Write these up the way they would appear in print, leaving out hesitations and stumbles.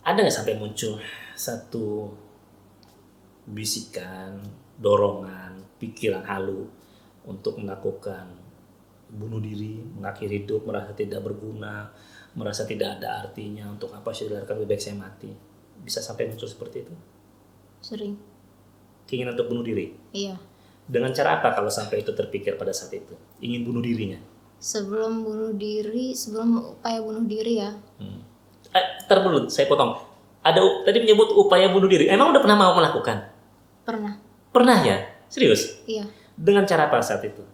ada nggak sampai muncul satu bisikan, dorongan, pikiran halu untuk melakukan bunuh diri, mengakhiri hidup, merasa tidak berguna, merasa tidak ada artinya, untuk apa sih dilahirkan, lebih baik saya mati. Bisa sampai muncul seperti itu? Sering. Keinginan untuk bunuh diri? Iya. Dengan cara apa kalau sampai itu terpikir pada saat itu? Ingin bunuh dirinya? Sebelum upaya bunuh diri ya. Ntar dulu, saya potong. Tadi menyebut upaya bunuh diri. Emang udah pernah mau melakukan? Pernah. Pernah ya? Serius? Iya. Dengan cara apa saat itu?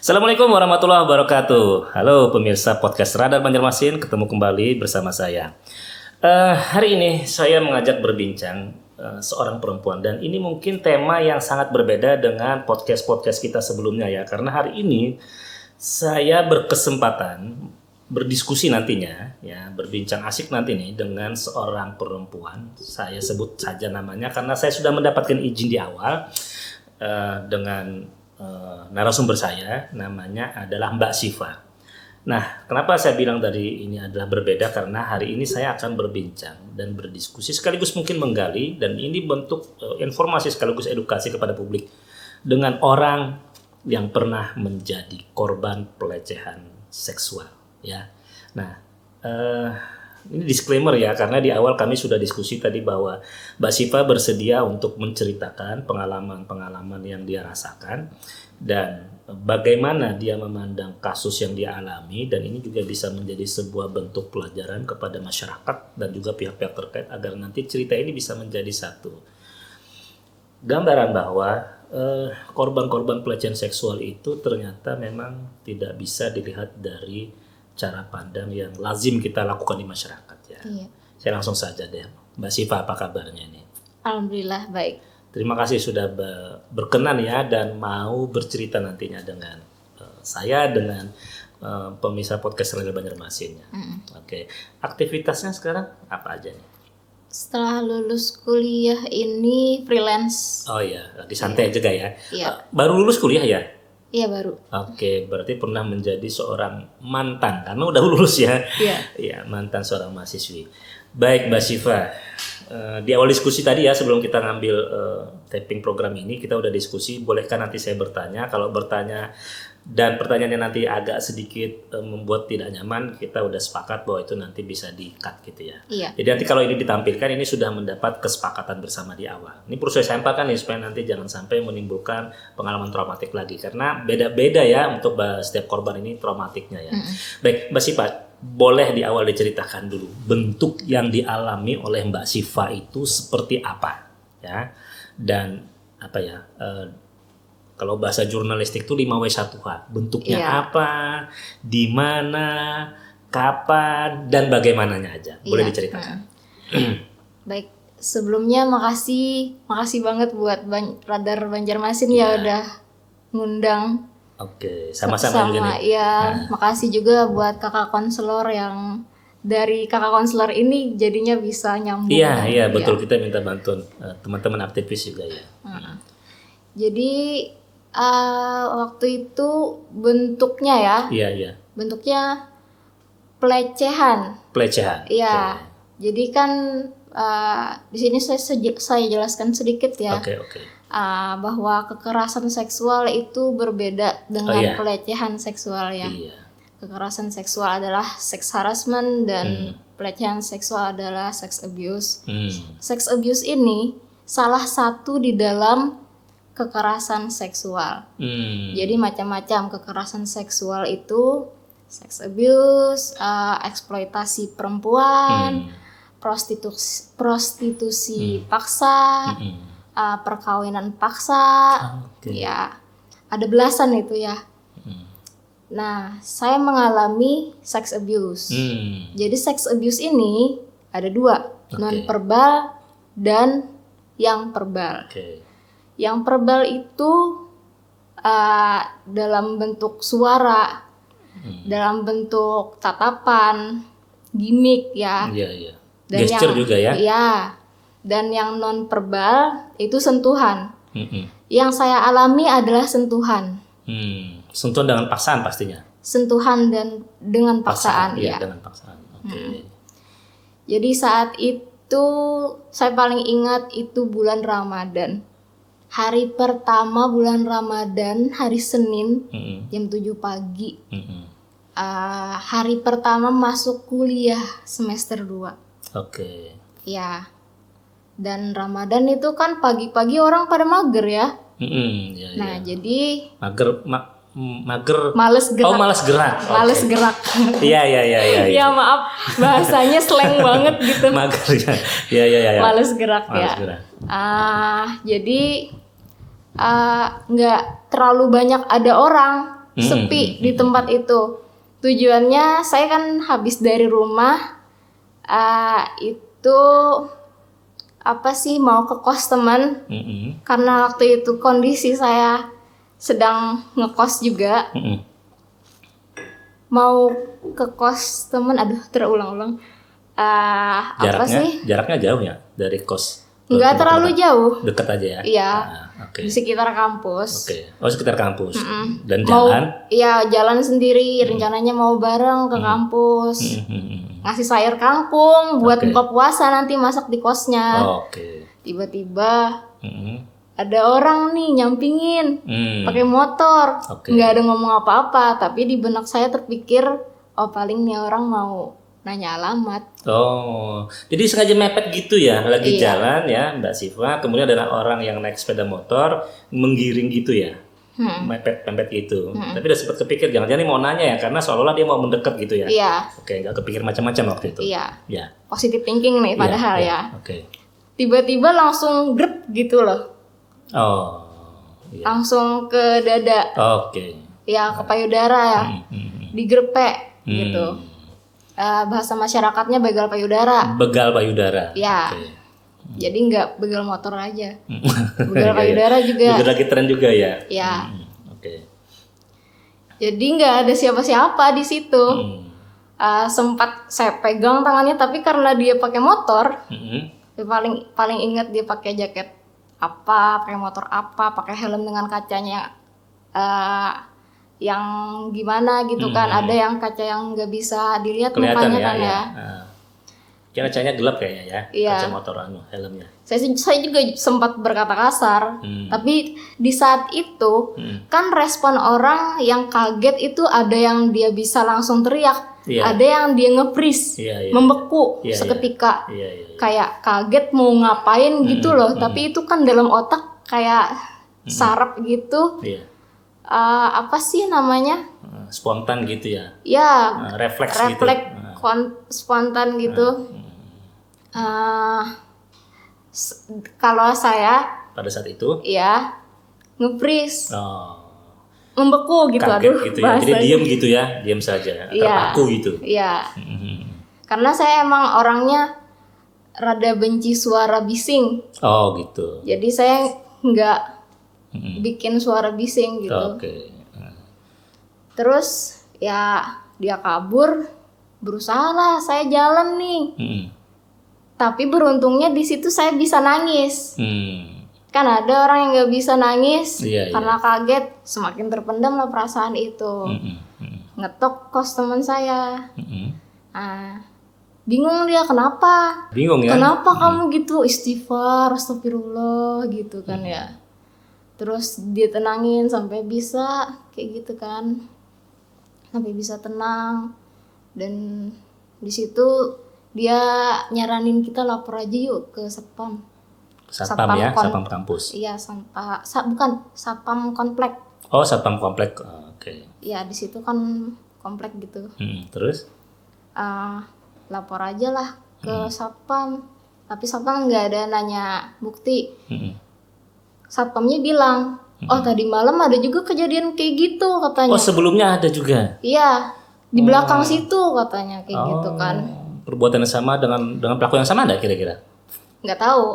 Assalamualaikum warahmatullahi wabarakatuh. Halo pemirsa podcast Radar Banjarmasin, ketemu kembali bersama saya. Hari ini saya mengajak berbincang seorang perempuan, dan ini mungkin tema yang sangat berbeda dengan podcast kita sebelumnya ya, karena hari ini saya berkesempatan berdiskusi nantinya ya, berbincang asik nanti nih dengan seorang perempuan. Saya sebut saja namanya karena saya sudah mendapatkan izin di awal dengan narasumber saya, namanya adalah Mbak Siva. Nah, kenapa saya bilang dari ini adalah berbeda? Karena hari ini saya akan berbincang dan berdiskusi sekaligus mungkin menggali, dan ini bentuk informasi sekaligus edukasi kepada publik dengan orang yang pernah menjadi korban pelecehan seksual ya. Nah, ini disclaimer ya, karena di awal kami sudah diskusi tadi bahwa Mbak Siva bersedia untuk menceritakan pengalaman-pengalaman yang dia rasakan dan bagaimana dia memandang kasus yang dia alami, dan ini juga bisa menjadi sebuah bentuk pelajaran kepada masyarakat dan juga pihak-pihak terkait agar nanti cerita ini bisa menjadi satu gambaran bahwa korban-korban pelecehan seksual itu ternyata memang tidak bisa dilihat dari cara pandang yang lazim kita lakukan di masyarakat ya. Iya. Saya langsung saja deh, Mbak Siva, apa kabarnya nih? Alhamdulillah baik. Terima kasih sudah berkenan ya dan mau bercerita nantinya dengan saya, dengan pemirsa podcast Radar Banjarmasin ya. Oke. Aktivitasnya sekarang apa aja nih? Setelah lulus kuliah ini freelance. Oh iya, disantai juga ya. Iya. Baru lulus kuliah ya? Iya, baru. Oke, berarti pernah menjadi seorang mantan karena udah lulus ya. Iya. Iya, mantan seorang mahasiswi. Baik, Mbak Siva. Di awal diskusi tadi ya, sebelum kita ngambil taping program ini, kita udah diskusi, bolehkah nanti saya bertanya? Kalau bertanya dan pertanyaannya nanti agak sedikit membuat tidak nyaman, kita udah sepakat bahwa itu nanti bisa di-cut gitu ya. Iya. Jadi nanti kalau ini ditampilkan, ini sudah mendapat kesepakatan bersama di awal. Ini perlu saya sampaikan nih, supaya nanti jangan sampai menimbulkan pengalaman traumatik lagi, karena beda-beda ya untuk setiap korban ini traumatiknya ya. Baik, Mbak Siva, boleh di awal diceritakan dulu bentuk yang dialami oleh Mbak Siva itu seperti apa ya, dan apa ya, kalau bahasa jurnalistik itu 5W1H, bentuknya apa, di mana, kapan, dan bagaimananya aja, boleh diceritakan. Baik, sebelumnya makasih banget buat Radar Banjarmasin ya udah ngundang. Oke, sama-sama juga nih. Iya, makasih juga buat kakak konselor yang dari kakak konselor ini jadinya bisa nyambung. Iya, betul, kita minta bantuan teman-teman aktivis juga ya. Jadi waktu itu bentuknya ya. Iya. Bentuknya pelecehan. Iya. Jadi kan di sini saya jelaskan sedikit ya. Oke. Bahwa kekerasan seksual itu berbeda dengan pelecehan seksual ya. Iya. Kekerasan seksual adalah sex harassment dan pelecehan seksual adalah sex abuse. Sex abuse ini salah satu di dalam kekerasan seksual. Jadi macam-macam kekerasan seksual itu, sex abuse, eksploitasi perempuan, prostitusi paksa, perkawinan paksa, ya ada belasan itu ya. Nah, saya mengalami sex abuse. Jadi sex abuse ini ada dua, non verbal dan yang verbal. Yang verbal itu dalam bentuk suara, dalam bentuk tatapan, gimmick ya. Iya. Dan Gesture juga ya. Iya. Dan yang non verbal itu sentuhan. Mm-mm. Yang saya alami adalah sentuhan. Sentuhan dengan paksaan pastinya. Sentuhan dan dengan paksaan, Iya, ya. dengan paksaan. Oke. Jadi saat itu saya paling ingat itu bulan Ramadan. Hari pertama bulan Ramadan, hari Senin, jam 7 pagi. Hari pertama masuk kuliah semester 2. Oke. Ya. Dan Ramadan itu kan pagi-pagi orang pada mager ya. Iya. Nah, jadi mager. males gerak. Oh, malas gerak. Oke. Males gerak. Iya. Ya maaf, bahasanya slang banget gitu. Mager ya. Iya. Males gerak Males ya. gerak. Jadi nggak terlalu banyak ada orang, sepi di tempat itu. Tujuannya saya kan habis dari rumah, itu apa sih, mau ke kos teman. Karena waktu itu kondisi saya sedang ngekos juga. Mau ke kos teman, aduh terulang-ulang. Apa sih? Jaraknya jauh ya dari kos? Nggak terlalu jauh. Dekat aja ya? Iya. Oke. Di sekitar kampus. Oke. Oh, sekitar kampus. Dan Mau, jalan? iya, jalan sendiri. Rencananya mau bareng ke kampus. Ngasih sayur kangkung buat buka puasa nanti masak di kosnya. Oke. Tiba-tiba ada orang nih nyampingin pakai motor. Oke. Nggak ada ngomong apa-apa, tapi di benak saya terpikir, oh paling nih orang mau nanya alamat. Oh, jadi sengaja mepet gitu ya, lagi Iya. jalan ya Mbak Siva, kemudian ada orang yang naik sepeda motor menggiring gitu ya, mepet gitu. Tapi udah sempat kepikir jangan-jangan ini mau nanya ya, karena seolah-olah dia mau mendekat gitu ya. Iya, Oke, nggak kepikir macam-macam waktu itu. iya. Ya. Positive thinking nih padahal Iya. ya. Oke. Tiba-tiba langsung grep gitu loh. Oh, iya. Langsung ke dada. Oke. Ya, ke payudara ya. Digrepek gitu. Bahasa masyarakatnya begal payudara. Begal payudara. Ya. Oke. Jadi nggak begal motor aja. Begal payudara juga. Juga lagi tren juga ya. Ya. Oke. Jadi nggak ada siapa-siapa di situ. Sempat saya pegang tangannya, tapi karena dia pakai motor, dia paling ingat dia pakai jaket apa, pakai motor apa, pakai helm dengan kacanya yang gimana gitu kan. Ada yang kaca yang nggak bisa dilihat Kelihatan mukanya ya. kan ya. Kacanya gelap kayaknya ya. Iya. Kaca motor helmnya. Saya juga sempat berkata kasar, tapi di saat itu kan respon orang yang kaget itu ada yang dia bisa langsung teriak, Iya. ada yang dia nge-freeze, Iya. membeku Iya, seketika, Iya. kayak kaget mau ngapain gitu loh, tapi itu kan dalam otak kayak sarap gitu. Iya. Apa sih namanya? Spontan gitu ya. Ya, Refleks gitu. spontan gitu. Kalau saya Pada saat itu. ya nge-freeze, Oh. membeku gitu. Kaget Aduh, gitu ya. Jadi bahasanya. diam gitu ya, diam saja, Iya. terpaku gitu. Iya. Karena saya emang orangnya rada benci suara bising, Oh gitu. jadi saya nggak bikin suara bising gitu. Oke. Terus ya dia kabur, berusaha lah saya jalan nih. Tapi beruntungnya di situ saya bisa nangis. Kan ada orang yang nggak bisa nangis Iya, karena kaget, semakin terpendam lah perasaan itu. Ngetok kos teman saya. Bingung dia kenapa? Bingung ya? Kenapa kamu gitu? Istighfar, astagfirullah gitu kan ya. Terus dia tenangin sampai bisa kayak gitu kan. Sampai bisa tenang. Dan di situ dia nyaranin kita lapor aja yuk ke Satpam. Satpam ya, Satpam kampus. Iya, bukan Satpam komplek. Oh, Satpam komplek. Oke. Iya, di situ kan komplek gitu. Terus? Lapor aja lah ke Satpam. Tapi Satpam nggak ada nanya bukti. Satpamnya bilang, oh tadi malam ada juga kejadian kayak gitu katanya. Oh, sebelumnya ada juga. Iya, di belakang situ katanya kayak gitu kan. Perbuatan yang sama dengan pelaku yang sama ada kira-kira? Nggak tahu.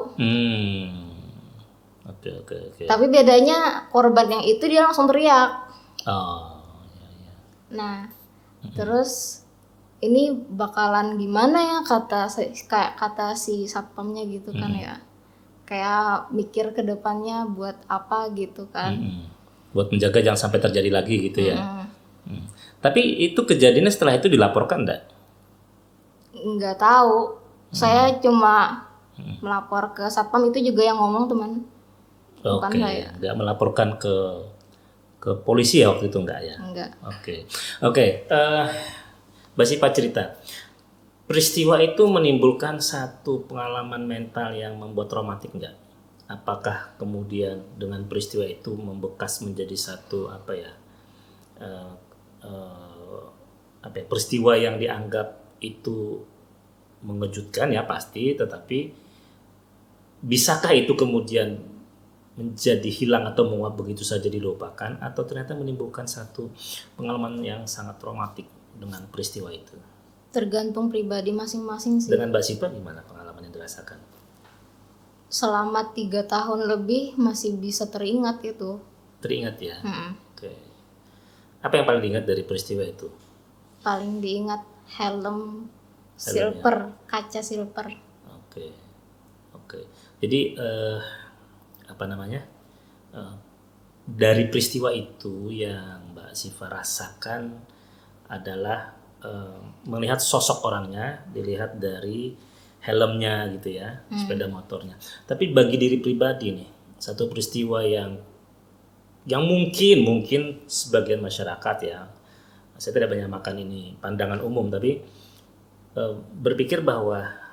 Oke, oke, oke. Tapi bedanya korban yang itu dia langsung teriak. Oh, iya, iya. Nah, terus ini bakalan gimana ya kata si satpamnya gitu kan ya. Kayak mikir ke depannya buat apa gitu kan. Buat menjaga jangan sampai terjadi lagi gitu ya. Tapi itu kejadiannya setelah itu dilaporkan enggak? Nggak tahu. Saya cuma melapor ke satpam, itu juga yang ngomong teman. Bukan Oke, saya. nggak melaporkan ke polisi ya waktu itu enggak ya? Enggak. Oke. Mbak Siva cerita, peristiwa itu menimbulkan satu pengalaman mental yang membuat traumatik enggak? Apakah kemudian dengan peristiwa itu membekas menjadi satu peristiwa yang dianggap itu mengejutkan ya pasti, tetapi bisakah itu kemudian menjadi hilang atau menguap begitu saja dilupakan, atau ternyata menimbulkan satu pengalaman yang sangat traumatik dengan peristiwa itu? Tergantung pribadi masing-masing sih. Dengan Mbak Siva gimana pengalaman yang dirasakan? Selama 3 tahun lebih masih bisa teringat itu. Teringat ya? Oke. Apa yang paling diingat dari peristiwa itu? Paling diingat helm silver, kaca silver. Oke. Jadi dari peristiwa itu yang Mbak Siva rasakan adalah melihat sosok orangnya dilihat dari helmnya gitu ya, sepeda motornya. Tapi bagi diri pribadi nih, satu peristiwa yang mungkin sebagian masyarakat ya, saya tidak banyak makan ini pandangan umum, tapi berpikir bahwa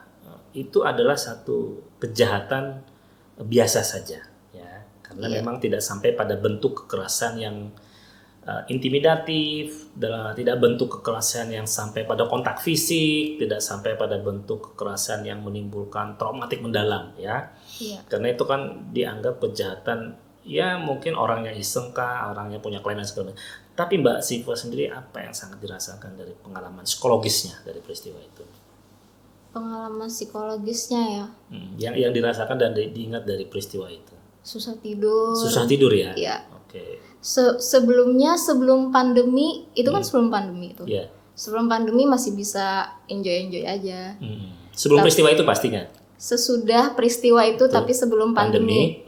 itu adalah satu kejahatan biasa saja ya, karena memang tidak sampai pada bentuk kekerasan yang intimidatif, tidak bentuk kekerasan yang sampai pada kontak fisik, tidak sampai pada bentuk kekerasan yang menimbulkan traumatik mendalam ya. Karena itu kan dianggap kejahatan ya, mungkin orangnya iseng kah, orangnya punya kelainan segala macam. Tapi Mbak Siva sendiri apa yang sangat dirasakan dari pengalaman psikologisnya dari peristiwa itu? Pengalaman psikologisnya ya. Yang dirasakan dan diingat dari peristiwa itu. Susah tidur. Susah tidur ya? Iya. Oke. Sebelum pandemi, itu kan sebelum pandemi itu. Iya. Sebelum pandemi masih bisa enjoy aja. Sebelum peristiwa itu pastinya? Sesudah peristiwa itu, tapi sebelum pandemi.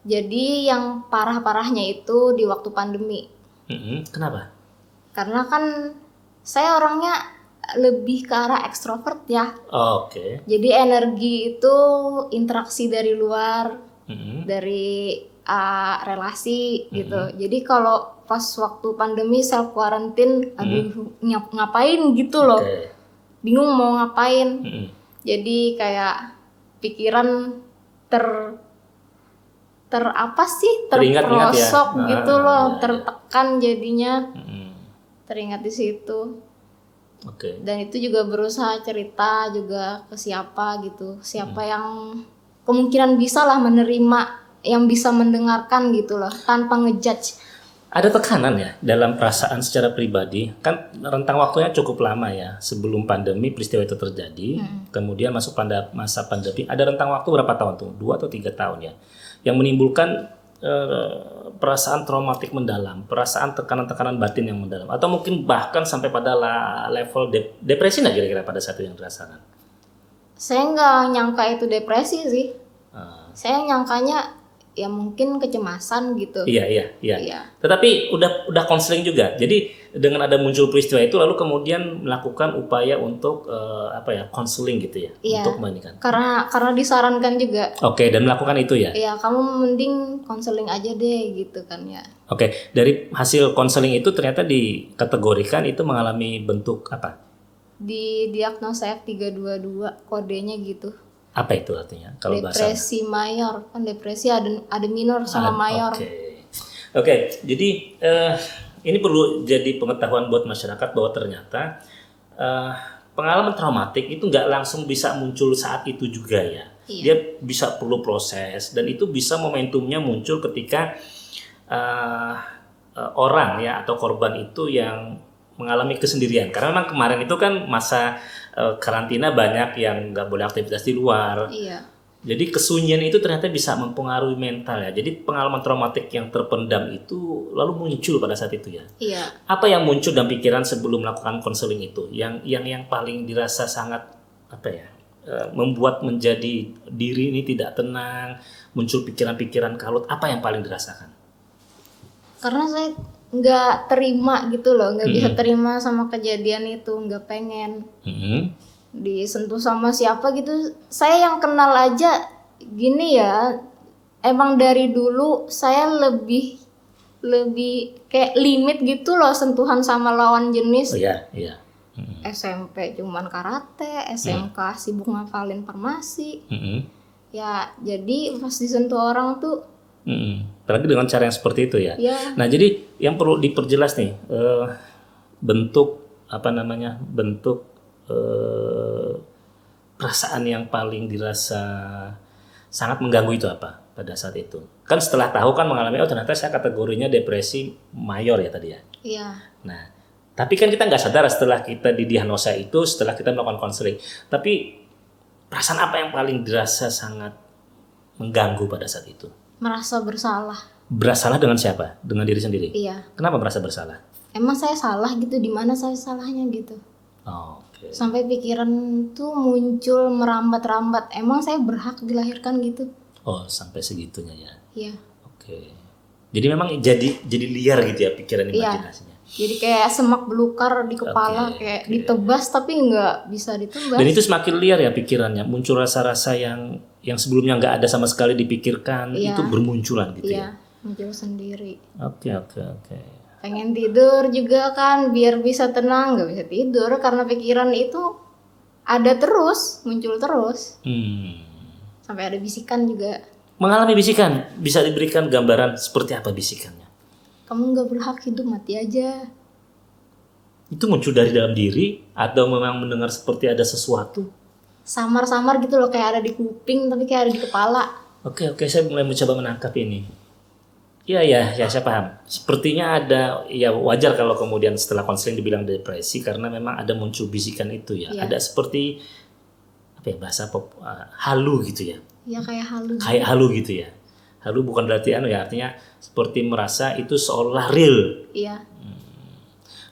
Jadi yang parah-parahnya itu di waktu pandemi. Kenapa? Karena kan saya orangnya lebih ke arah ekstrovert ya. Oke. Jadi energi itu interaksi dari luar, dari relasi gitu. Jadi kalau pas waktu pandemi self quarantine, aduh ngapain gitu loh. Bingung mau ngapain. Jadi kayak pikiran terperosok ya? Gitu loh, tertekan jadinya. Teringat di situ. Dan itu juga berusaha cerita juga ke siapa gitu, siapa yang kemungkinan bisa lah menerima, yang bisa mendengarkan gitu loh, tanpa ngejudge. Ada tekanan ya dalam perasaan secara pribadi, kan rentang waktunya cukup lama ya, sebelum pandemi peristiwa itu terjadi, kemudian masuk pada masa pandemi, ada rentang waktu berapa tahun tuh, 2 atau 3 tahun ya, yang menimbulkan perasaan traumatik mendalam, perasaan tekanan-tekanan batin yang mendalam, atau mungkin bahkan sampai pada level depresi nggak kira-kira pada saat itu yang dirasakan? Saya nggak nyangka itu depresi sih. Saya nyangkanya ya mungkin kecemasan gitu. Iya. Tetapi udah konseling juga. Jadi dengan ada muncul peristiwa itu lalu kemudian melakukan upaya untuk konseling gitu ya, untuk menikah. Karena disarankan juga. Oke, dan melakukan itu ya. Iya, kamu mending konseling aja deh gitu kan ya. Oke, dari hasil konseling itu ternyata dikategorikan itu mengalami bentuk apa? Di diagnosa F322 kodenya gitu. Apa itu artinya kalau bahasa? Depresi mayor, kan depresi ada minor sama mayor. Oke. Jadi ini perlu jadi pengetahuan buat masyarakat bahwa ternyata pengalaman traumatik itu nggak langsung bisa muncul saat itu juga ya. Dia bisa perlu proses, dan itu bisa momentumnya muncul ketika orang ya atau korban itu yang mengalami kesendirian. Karena memang kemarin itu kan masa karantina, banyak yang nggak boleh aktivitas di luar. Jadi kesunyian itu ternyata bisa mempengaruhi mental ya. Jadi pengalaman traumatik yang terpendam itu lalu muncul pada saat itu ya. Iya. Apa yang muncul dalam pikiran sebelum melakukan konseling itu? Yang paling dirasa sangat apa ya? Membuat menjadi diri ini tidak tenang, muncul pikiran-pikiran kalut. Apa yang paling dirasakan? Karena saya nggak terima gitu loh, nggak bisa terima sama kejadian itu, nggak pengen disentuh sama siapa gitu. Saya yang kenal aja gini ya, emang dari dulu saya lebih kayak limit gitu loh sentuhan sama lawan jenis. Oh iya, iya. SMP cuman karate, SMK sibuk ngafalin farmasi. Ya jadi pas disentuh orang tuh Apalagi dengan cara yang seperti itu ya. ya Nah, jadi yang perlu diperjelas nih, bentuk perasaan yang paling dirasa sangat mengganggu itu apa pada saat itu? Kan setelah tahu kan mengalami, oh ternyata saya kategorinya depresi mayor ya tadi ya. iya. Nah, tapi kan kita nggak sadar setelah kita didiagnosa itu, setelah kita melakukan konseling. Tapi perasaan apa yang paling dirasa sangat mengganggu pada saat itu? Merasa bersalah. Bersalah dengan siapa? Dengan diri sendiri? Iya. Kenapa merasa bersalah? Emang saya salah gitu, di mana saya salahnya gitu. Oh, oke. Sampai pikiran tuh muncul merambat-rambat. Emang saya berhak dilahirkan gitu? Oh, sampai segitunya ya. Iya. Oke. Jadi memang jadi liar gitu ya pikiran Iya. imajinasinya. Jadi kayak semak belukar di kepala, Oke, kayak oke. ditebas tapi nggak bisa ditebas. Dan itu semakin liar ya pikirannya, muncul rasa-rasa yang sebelumnya nggak ada sama sekali dipikirkan, Iya. itu bermunculan gitu Iya, ya. muncul sendiri. Oke. Pengen tidur juga kan, biar bisa tenang, nggak bisa tidur karena pikiran itu ada terus, muncul terus. Sampai ada bisikan juga. Mengalami bisikan, bisa diberikan gambaran seperti apa bisikannya? Kamu nggak berhak hidup, mati aja. Itu muncul dari dalam diri atau memang mendengar seperti ada sesuatu? Samar-samar gitu loh, kayak ada di kuping tapi kayak ada di kepala. Oke, saya mulai mencoba menangkap ini. Ya, saya paham. Sepertinya ada, ya wajar kalau kemudian setelah konseling dibilang depresi karena memang ada muncul bisikan itu ya. Iya. Ada seperti apa ya bahasa halu gitu ya. Ya kayak halu. Kayak halu gitu ya. Halu bukan berarti ya, artinya seperti merasa itu seolah real. Iya.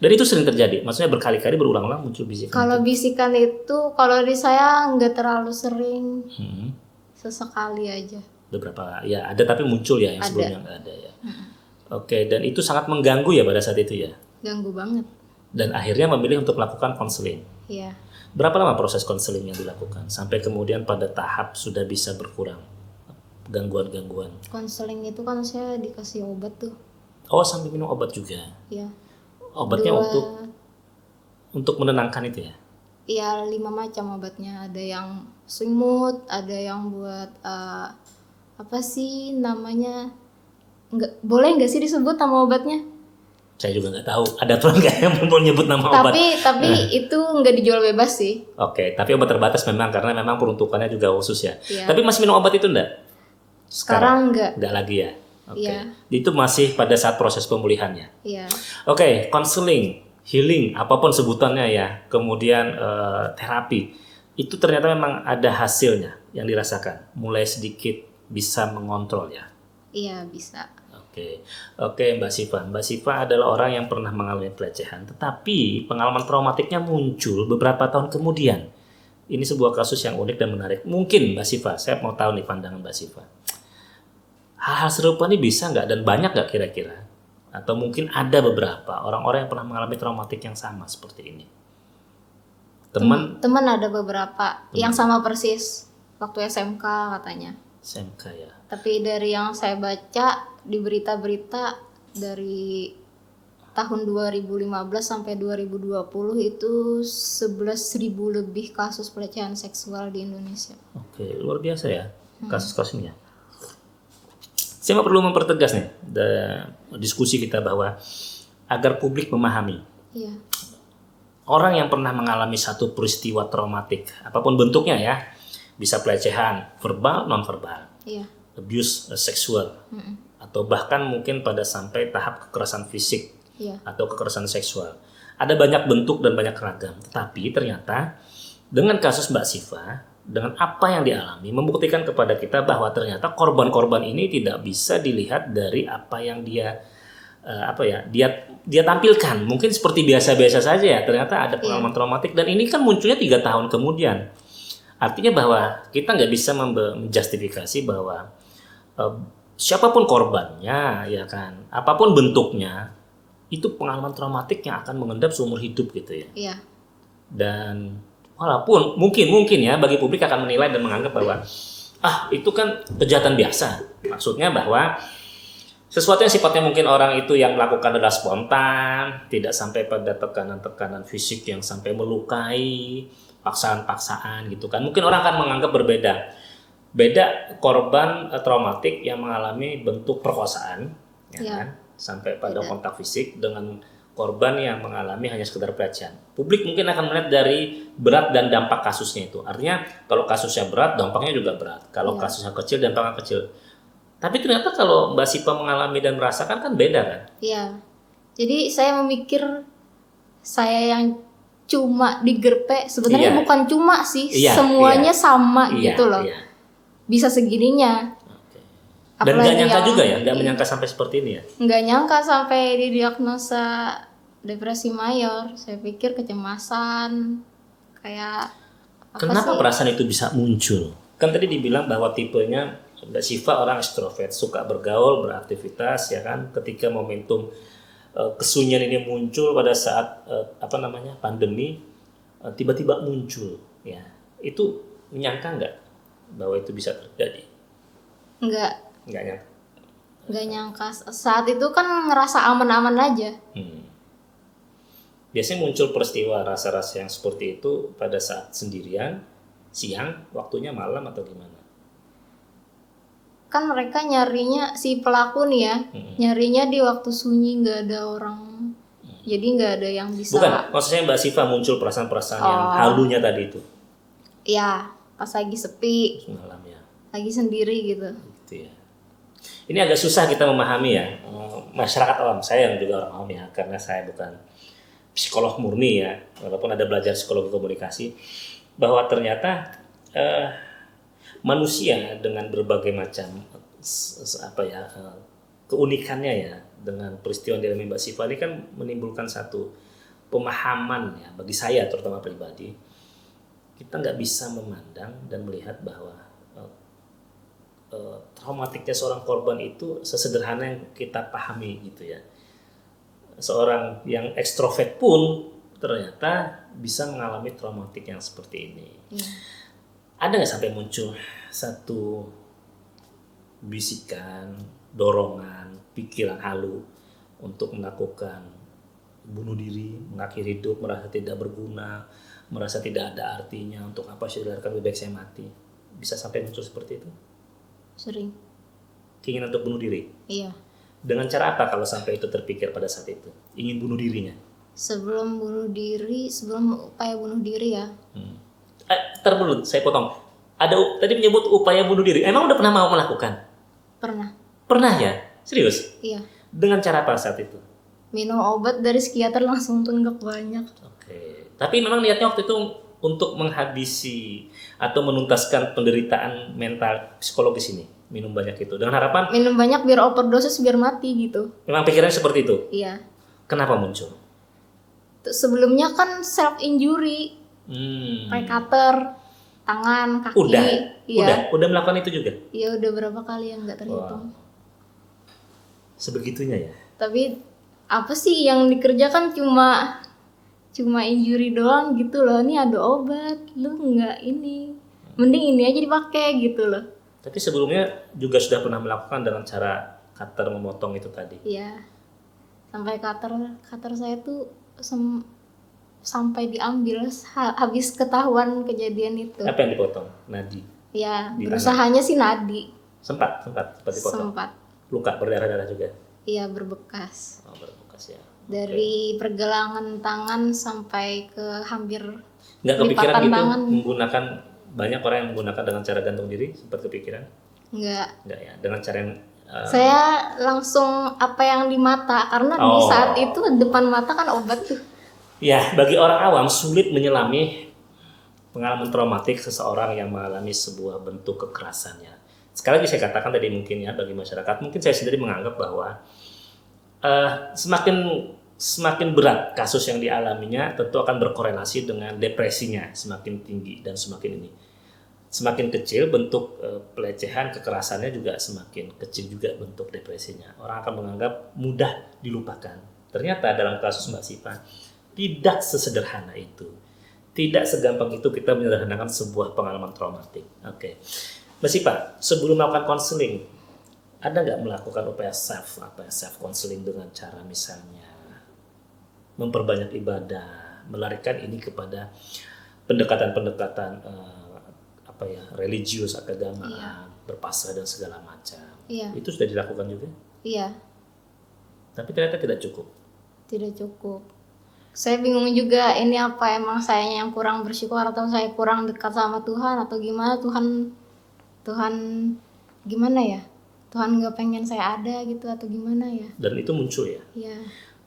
Dan itu sering terjadi. Maksudnya berkali-kali berulang-ulang muncul bisikan. Kalau bisikan itu, kalau di saya nggak terlalu sering, sesekali aja. Beberapa ya ada tapi muncul ya yang Ada. sebelumnya nggak ada ya. Oke, dan itu sangat mengganggu ya pada saat itu ya. Ganggu banget. Dan akhirnya memilih untuk melakukan konseling. Iya. Berapa lama proses konseling yang dilakukan sampai kemudian pada tahap sudah bisa berkurang gangguan-gangguan? Konseling itu kan saya dikasih obat tuh. Oh, sampai minum obat juga. Iya. Obatnya Dua- untuk menenangkan itu ya. Iya, 5 macam obatnya. Ada yang swing mood, ada yang buat apa sih namanya? Boleh nggak sih disebut nama obatnya? Saya juga nggak tahu ada aturan nggak yang mau nyebut nama obat. Tapi itu nggak dijual bebas sih. Oke, tapi obat terbatas memang karena memang peruntukannya juga khusus ya. Iya. Tapi masih minum obat itu enggak? Sekarang nggak. Nggak lagi ya. Oke. Iya. Itu masih pada saat proses pemulihannya. Iya. Oke, konseling, healing, apapun sebutannya ya, kemudian terapi, itu ternyata memang ada hasilnya yang dirasakan, mulai sedikit bisa mengontrol ya. Iya, bisa. Oke, Mbak Siva adalah orang yang pernah mengalami pelecehan, tetapi pengalaman traumatiknya muncul beberapa tahun kemudian. Ini sebuah kasus yang unik dan menarik. Mungkin Mbak Siva, saya mau tahu nih pandangan Mbak Siva. Hal-hal serupa ini bisa nggak dan banyak nggak kira-kira? Atau mungkin ada beberapa orang-orang yang pernah mengalami traumatik yang sama seperti ini. Teman ada beberapa yang sama persis waktu SMK katanya. SMK ya. Tapi dari yang saya baca di berita-berita dari tahun 2015 sampai 2020 itu 11.000 lebih kasus pelecehan seksual di Indonesia. Oke, luar biasa ya kasus-kasusnya. Saya perlu mempertegas nih diskusi kita bahwa agar publik memahami Iya. orang yang pernah mengalami satu peristiwa traumatik, apapun bentuknya ya, bisa pelecehan verbal, non verbal, Iya. abuse seksual, atau bahkan mungkin pada sampai tahap kekerasan fisik Iya. atau kekerasan seksual. Ada banyak bentuk dan banyak ragam. Tetapi ternyata dengan kasus Mbak Siva dengan apa yang dialami membuktikan kepada kita bahwa ternyata korban-korban ini tidak bisa dilihat dari apa yang dia dia tampilkan. Mungkin seperti biasa-biasa saja ya, ternyata ada pengalaman traumatik dan ini kan munculnya 3 tahun kemudian. Artinya bahwa kita nggak bisa menjustifikasi bahwa siapapun korbannya, ya kan, apapun bentuknya, itu pengalaman traumatik yang akan mengendap seumur hidup gitu ya. Iya. Dan walaupun mungkin ya bagi publik akan menilai dan menganggap bahwa itu kan kejahatan biasa. Maksudnya bahwa sesuatu yang sifatnya mungkin orang itu yang melakukan adalah spontan, tidak sampai pada tekanan-tekanan fisik yang sampai melukai, paksaan-paksaan gitu kan. Mungkin orang akan menganggap berbeda. Beda korban traumatik yang mengalami bentuk perkosaan, ya kan, sampai pada kontak fisik dengan korban yang mengalami hanya sekedar pelecehan. Publik mungkin akan melihat dari berat dan dampak kasusnya itu. Artinya kalau kasusnya berat, dampaknya juga berat. Kalau kasusnya kecil, dampaknya kecil. Tapi ternyata kalau Mbak Sipa mengalami dan merasakan kan beda kan? Iya. Jadi saya memikir saya yang cuma digerpe sebenarnya bukan cuma sih, semuanya sama gitu loh. Iya. Bisa segininya. Dan nggak nyangka juga ya, nggak menyangka sampai seperti ini ya? Nggak nyangka sampai didiagnosa depresi mayor. Saya pikir kecemasan, kayak kenapa perasaan itu bisa muncul? Kan tadi dibilang bahwa tipenya Mbak Siva orang ekstrovert, suka bergaul, beraktivitas, ya kan. Ketika momentum kesunyian ini muncul pada saat pandemi, tiba-tiba muncul, ya. Itu menyangka nggak bahwa itu bisa terjadi? Nggak nyangka. Nggak nyangka. Saat itu kan ngerasa aman-aman aja. Biasanya muncul peristiwa rasa-rasa yang seperti itu pada saat sendirian, siang, waktunya malam atau gimana? Kan mereka nyarinya, si pelaku nih ya, nyarinya di waktu sunyi, nggak ada orang. Jadi nggak ada yang bisa. Bukan, maksudnya Mbak Siva muncul perasaan-perasaan yang halunya tadi itu. Iya, pas lagi sepi. Malam ya. Lagi sendiri gitu. Gitu ya. Ini agak susah kita memahami ya, masyarakat awam. Saya yang juga orang awam ya, karena saya bukan psikolog murni ya, walaupun ada belajar psikologi komunikasi, bahwa ternyata manusia dengan berbagai macam keunikannya ya, dengan peristiwa yang dialami Mbak Siva ini kan menimbulkan satu pemahaman ya bagi saya terutama pribadi. Kita nggak bisa memandang dan melihat bahwa traumatiknya seorang korban itu sesederhana yang kita pahami gitu ya. Seorang yang ekstrovert pun ternyata bisa mengalami traumatik yang seperti ini. Ada nggak sampai muncul satu bisikan, dorongan, pikiran halu untuk melakukan bunuh diri, mengakhiri hidup, merasa tidak berguna, merasa tidak ada artinya, untuk apa sih lebih baik saya mati? Bisa sampai muncul seperti itu? Sering. Keinginan untuk bunuh diri? Iya. Dengan cara apa kalau sampai itu terpikir pada saat itu? Ingin bunuh dirinya? Sebelum upaya bunuh diri ya. Ntar dulu, saya potong. Tadi menyebut upaya bunuh diri. Emang udah pernah mau melakukan? Pernah. Pernah ya? Serius? Iya. Dengan cara apa saat itu? Minum obat dari psikiater langsung tunggak banyak. Oke. Tapi memang niatnya waktu itu untuk menghabisi atau menuntaskan penderitaan mental psikologis ini. Minum banyak itu. Dengan harapan? Minum banyak biar overdosis, biar mati gitu. Memang pikirannya seperti itu? Iya. Kenapa muncul? Sebelumnya kan self injury. Pakai cutter, tangan, kaki. Udah melakukan itu juga? Iya, udah berapa kali yang nggak terhitung. Sebegitunya ya? Tapi apa sih yang dikerjakan cuma injury doang gitu loh. Ini ada obat, lu nggak ini. Mending ini aja dipakai gitu loh. Tapi sebelumnya juga sudah pernah melakukan dengan cara cutter memotong itu tadi? Iya. Sampai cutter saya tuh sampai diambil habis ketahuan kejadian itu. Apa yang dipotong? Nadi? Iya, berusahanya sih nadi. Sempat dipotong? Sempat. Luka berdarah-darah juga? Iya, berbekas. Oh, berbekas ya. Dari pergelangan tangan sampai ke hampir nggak kepikiran gitu tangan. Menggunakan, banyak orang yang menggunakan dengan cara gantung diri, sempat kepikiran? Nggak ya, dengan cara yang saya langsung apa yang di mata, karena di saat itu depan mata kan obat tuh. Ya, bagi orang awam sulit menyelami pengalaman traumatik seseorang yang mengalami sebuah bentuk kekerasannya. Sekali lagi saya katakan tadi mungkin ya bagi masyarakat, mungkin saya sendiri menganggap bahwa semakin berat kasus yang dialaminya tentu akan berkorelasi dengan depresinya semakin tinggi dan semakin kecil bentuk pelecehan kekerasannya juga semakin kecil juga bentuk depresinya. Orang akan menganggap mudah dilupakan. Ternyata dalam kasus Mbak Sipa tidak sesederhana itu. Tidak segampang itu kita menyederhanakan sebuah pengalaman traumatik. Oke. Mbak Sipa, sebelum melakukan konseling, ada nggak melakukan upaya self counseling dengan cara misalnya memperbanyak ibadah, melarikan ini kepada pendekatan-pendekatan religius, keagamaan, berpasrah dan segala macam. Iya. Itu sudah dilakukan juga? Iya, Tapi ternyata tidak cukup. tidak cukup. Saya bingung juga, ini apa emang saya yang kurang bersyukur atau saya kurang dekat sama Tuhan atau gimana? Tuhan gimana ya? Tuhan nggak pengen saya ada gitu atau gimana ya? Dan itu muncul ya. Iya.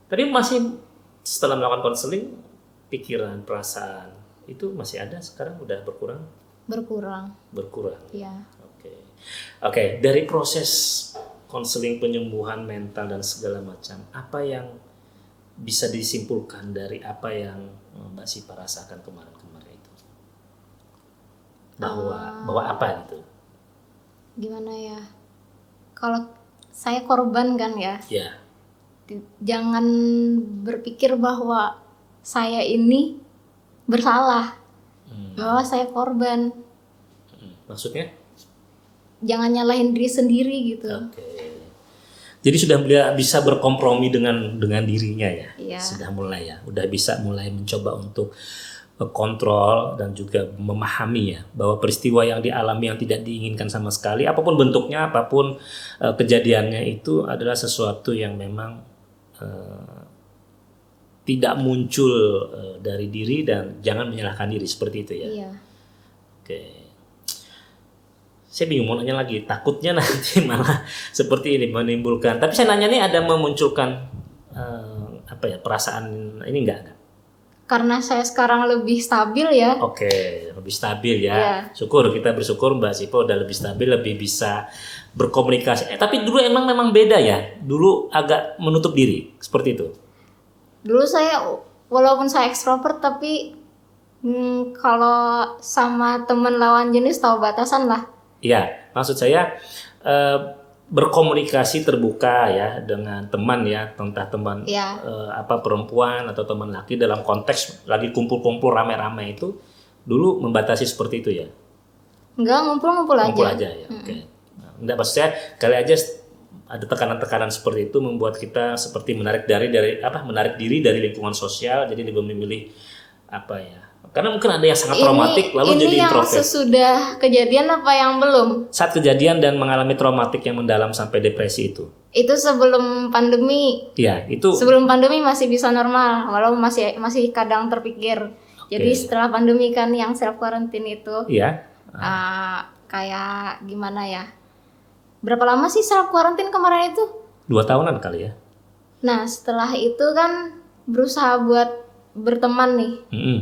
Tapi masih setelah melakukan konseling, pikiran, perasaan itu masih ada, sekarang udah berkurang? Berkurang. Oke. Iya. Oke, dari proses konseling penyembuhan mental dan segala macam, apa yang bisa disimpulkan dari apa yang Mbak Sipa rasakan kemarin-kemarin itu? Bahwa apa gitu? Gimana ya? Kalau saya korban kan ya, Ya. jangan berpikir bahwa saya ini bersalah, bahwa saya korban. Maksudnya? Jangan nyalahin diri sendiri gitu. Oke. Jadi sudah bisa berkompromi dengan dirinya ya. Iya. Sudah mulai ya. Udah bisa mulai mencoba untuk kontrol dan juga memahami ya bahwa peristiwa yang dialami yang tidak diinginkan sama sekali, apapun bentuknya, apapun kejadiannya itu adalah sesuatu yang memang tidak muncul dari diri dan jangan menyalahkan diri seperti itu ya. Iya. Oke. Saya bingung mau nanya lagi, takutnya nanti malah seperti ini menimbulkan. Tapi saya nanya nih ada memunculkan perasaan ini enggak? Karena saya sekarang lebih stabil ya. Oke, lebih stabil ya. Iya. Syukur, kita bersyukur Mbak Sipa udah lebih stabil, lebih bisa berkomunikasi. Tapi dulu memang beda ya. Dulu agak menutup diri, seperti itu. Dulu saya walaupun saya ekstrovert tapi kalau sama teman lawan jenis tahu batasan lah. Iya, maksud saya berkomunikasi terbuka ya dengan teman ya, entah teman Iya. Perempuan atau teman laki dalam konteks lagi kumpul-kumpul rame-rame itu dulu membatasi seperti itu ya. Enggak, ngumpul-ngumpul aja. Ngumpul aja ya. Oke. Nah, enggak, maksud saya kali aja ada tekanan-tekanan seperti itu membuat kita seperti menarik diri dari lingkungan sosial, jadi lebih memilih karena mungkin ada yang sangat traumatik lalu jadi Ini yang introvert. sesudah kejadian apa yang belum? Saat kejadian dan mengalami traumatik yang mendalam sampai depresi itu. Itu sebelum pandemi. Iya, itu. Sebelum pandemi masih bisa normal, walaupun masih kadang terpikir. Jadi setelah pandemi kan yang self quarantine itu. Iya. Kayak gimana ya? Berapa lama sih self quarantine kemarin itu? 2 tahunan kali ya. Nah, setelah itu kan berusaha buat berteman nih.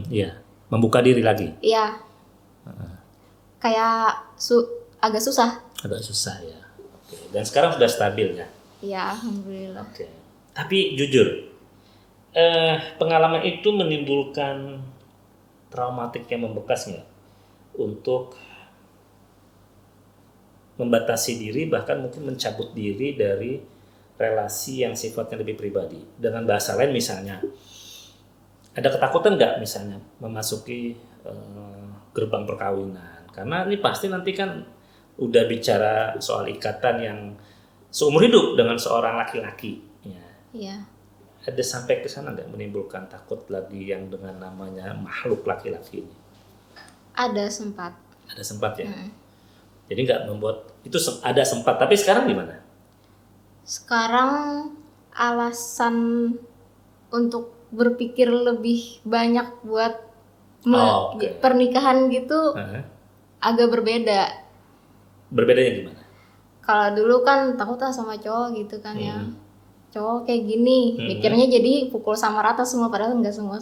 Iya. Membuka diri lagi. Iya. Kayak agak susah. Agak susah ya. Oke. Dan sekarang sudah stabil ya. Iya, alhamdulillah. Oke. Tapi jujur, pengalaman itu menimbulkan traumatik yang membekas nggak? Untuk membatasi diri, bahkan mungkin mencabut diri dari relasi yang sifatnya lebih pribadi. Dengan bahasa lain misalnya, ada ketakutan nggak misalnya memasuki gerbang perkawinan? Karena ini pasti nanti kan udah bicara soal ikatan yang seumur hidup dengan seorang laki-laki. Ya. Iya. Ada sampai ke sana nggak menimbulkan takut lagi yang dengan namanya makhluk laki-laki ini? Ada sempat. Ada sempat ya. Jadi nggak membuat itu ada sempat. Tapi sekarang gimana? Sekarang alasan untuk berpikir lebih banyak buat pernikahan gitu agak berbeda. Berbedanya gimana? Kalau dulu kan takut sama cowok gitu kan ya. Cowok kayak gini, mikirnya jadi pukul sama rata semua padahal nggak semua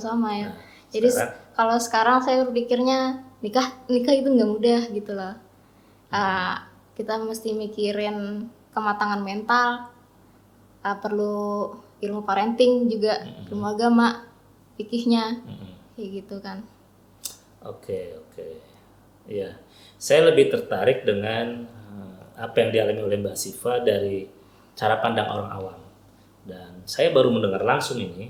sama ya. Jadi Sekarang, kalau sekarang saya berpikirnya nikah itu nggak mudah gitu loh. Kita mesti mikirin kematangan mental, perlu ilmu parenting juga, ilmu agama, fikihnya, kayak gitu kan. oke. Iya, saya lebih tertarik dengan apa yang dialami oleh Mbak Siva dari cara pandang orang awam. Dan saya baru mendengar langsung ini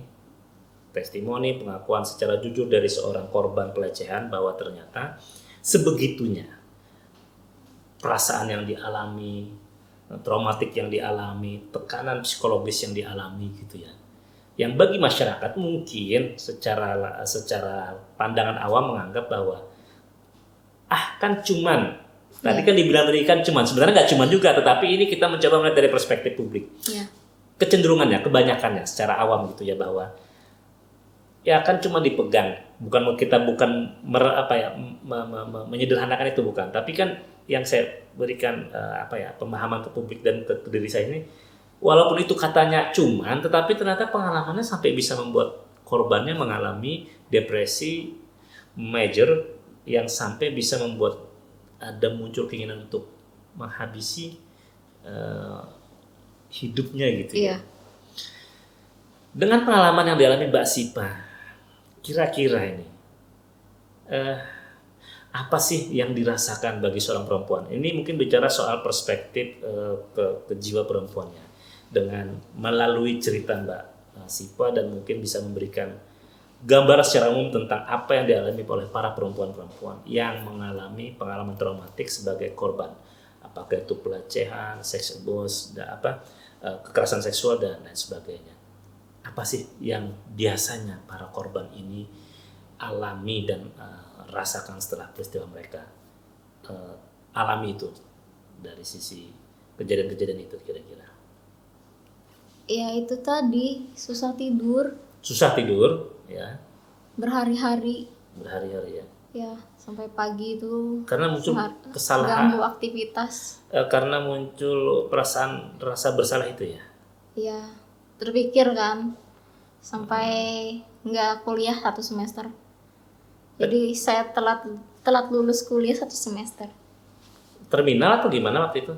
testimoni pengakuan secara jujur dari seorang korban pelecehan bahwa ternyata sebegitunya perasaan yang dialami, traumatik yang dialami, tekanan psikologis yang dialami gitu ya. Yang bagi masyarakat mungkin secara pandangan awam menganggap bahwa kan cuman tadi kan dibilang tadi kan cuman, sebenarnya nggak cuman juga, tetapi ini kita mencoba melihat dari perspektif publik. Iya. Kecenderungannya, kebanyakannya secara awam gitu ya, bahwa ya kan cuma dipegang, bukan menyederhanakan itu, bukan, tapi kan yang saya berikan pemahaman ke publik dan ke diri saya ini, walaupun itu katanya cuman, tetapi ternyata pengalamannya sampai bisa membuat korbannya mengalami depresi major yang sampai bisa membuat ada muncul keinginan untuk menghabisi hidupnya gitu ya. Iya. Dengan pengalaman yang dialami Mbak Sipa, kira-kira ini apa sih yang dirasakan bagi seorang perempuan? Ini mungkin bicara soal perspektif ke jiwa perempuannya, dengan melalui cerita Mbak Sipa, dan mungkin bisa memberikan gambaran secara umum tentang apa yang dialami oleh para perempuan-perempuan yang mengalami pengalaman traumatik sebagai korban, apakah itu pelecehan, seks abuse, kekerasan seksual dan lain sebagainya. Apa sih yang biasanya para korban ini alami dan rasakan setelah peristiwa mereka alami itu, dari sisi kejadian-kejadian itu kira-kira? Ya itu tadi, susah tidur Ya, berhari-hari ya, ya, sampai pagi itu karena muncul kesalahan, ganggu aktivitas. karena muncul perasaan rasa bersalah itu ya. Ya, terpikir kan sampai nggak kuliah 1 semester. Jadi saya telat lulus kuliah 1 semester. Terminal atau gimana waktu itu?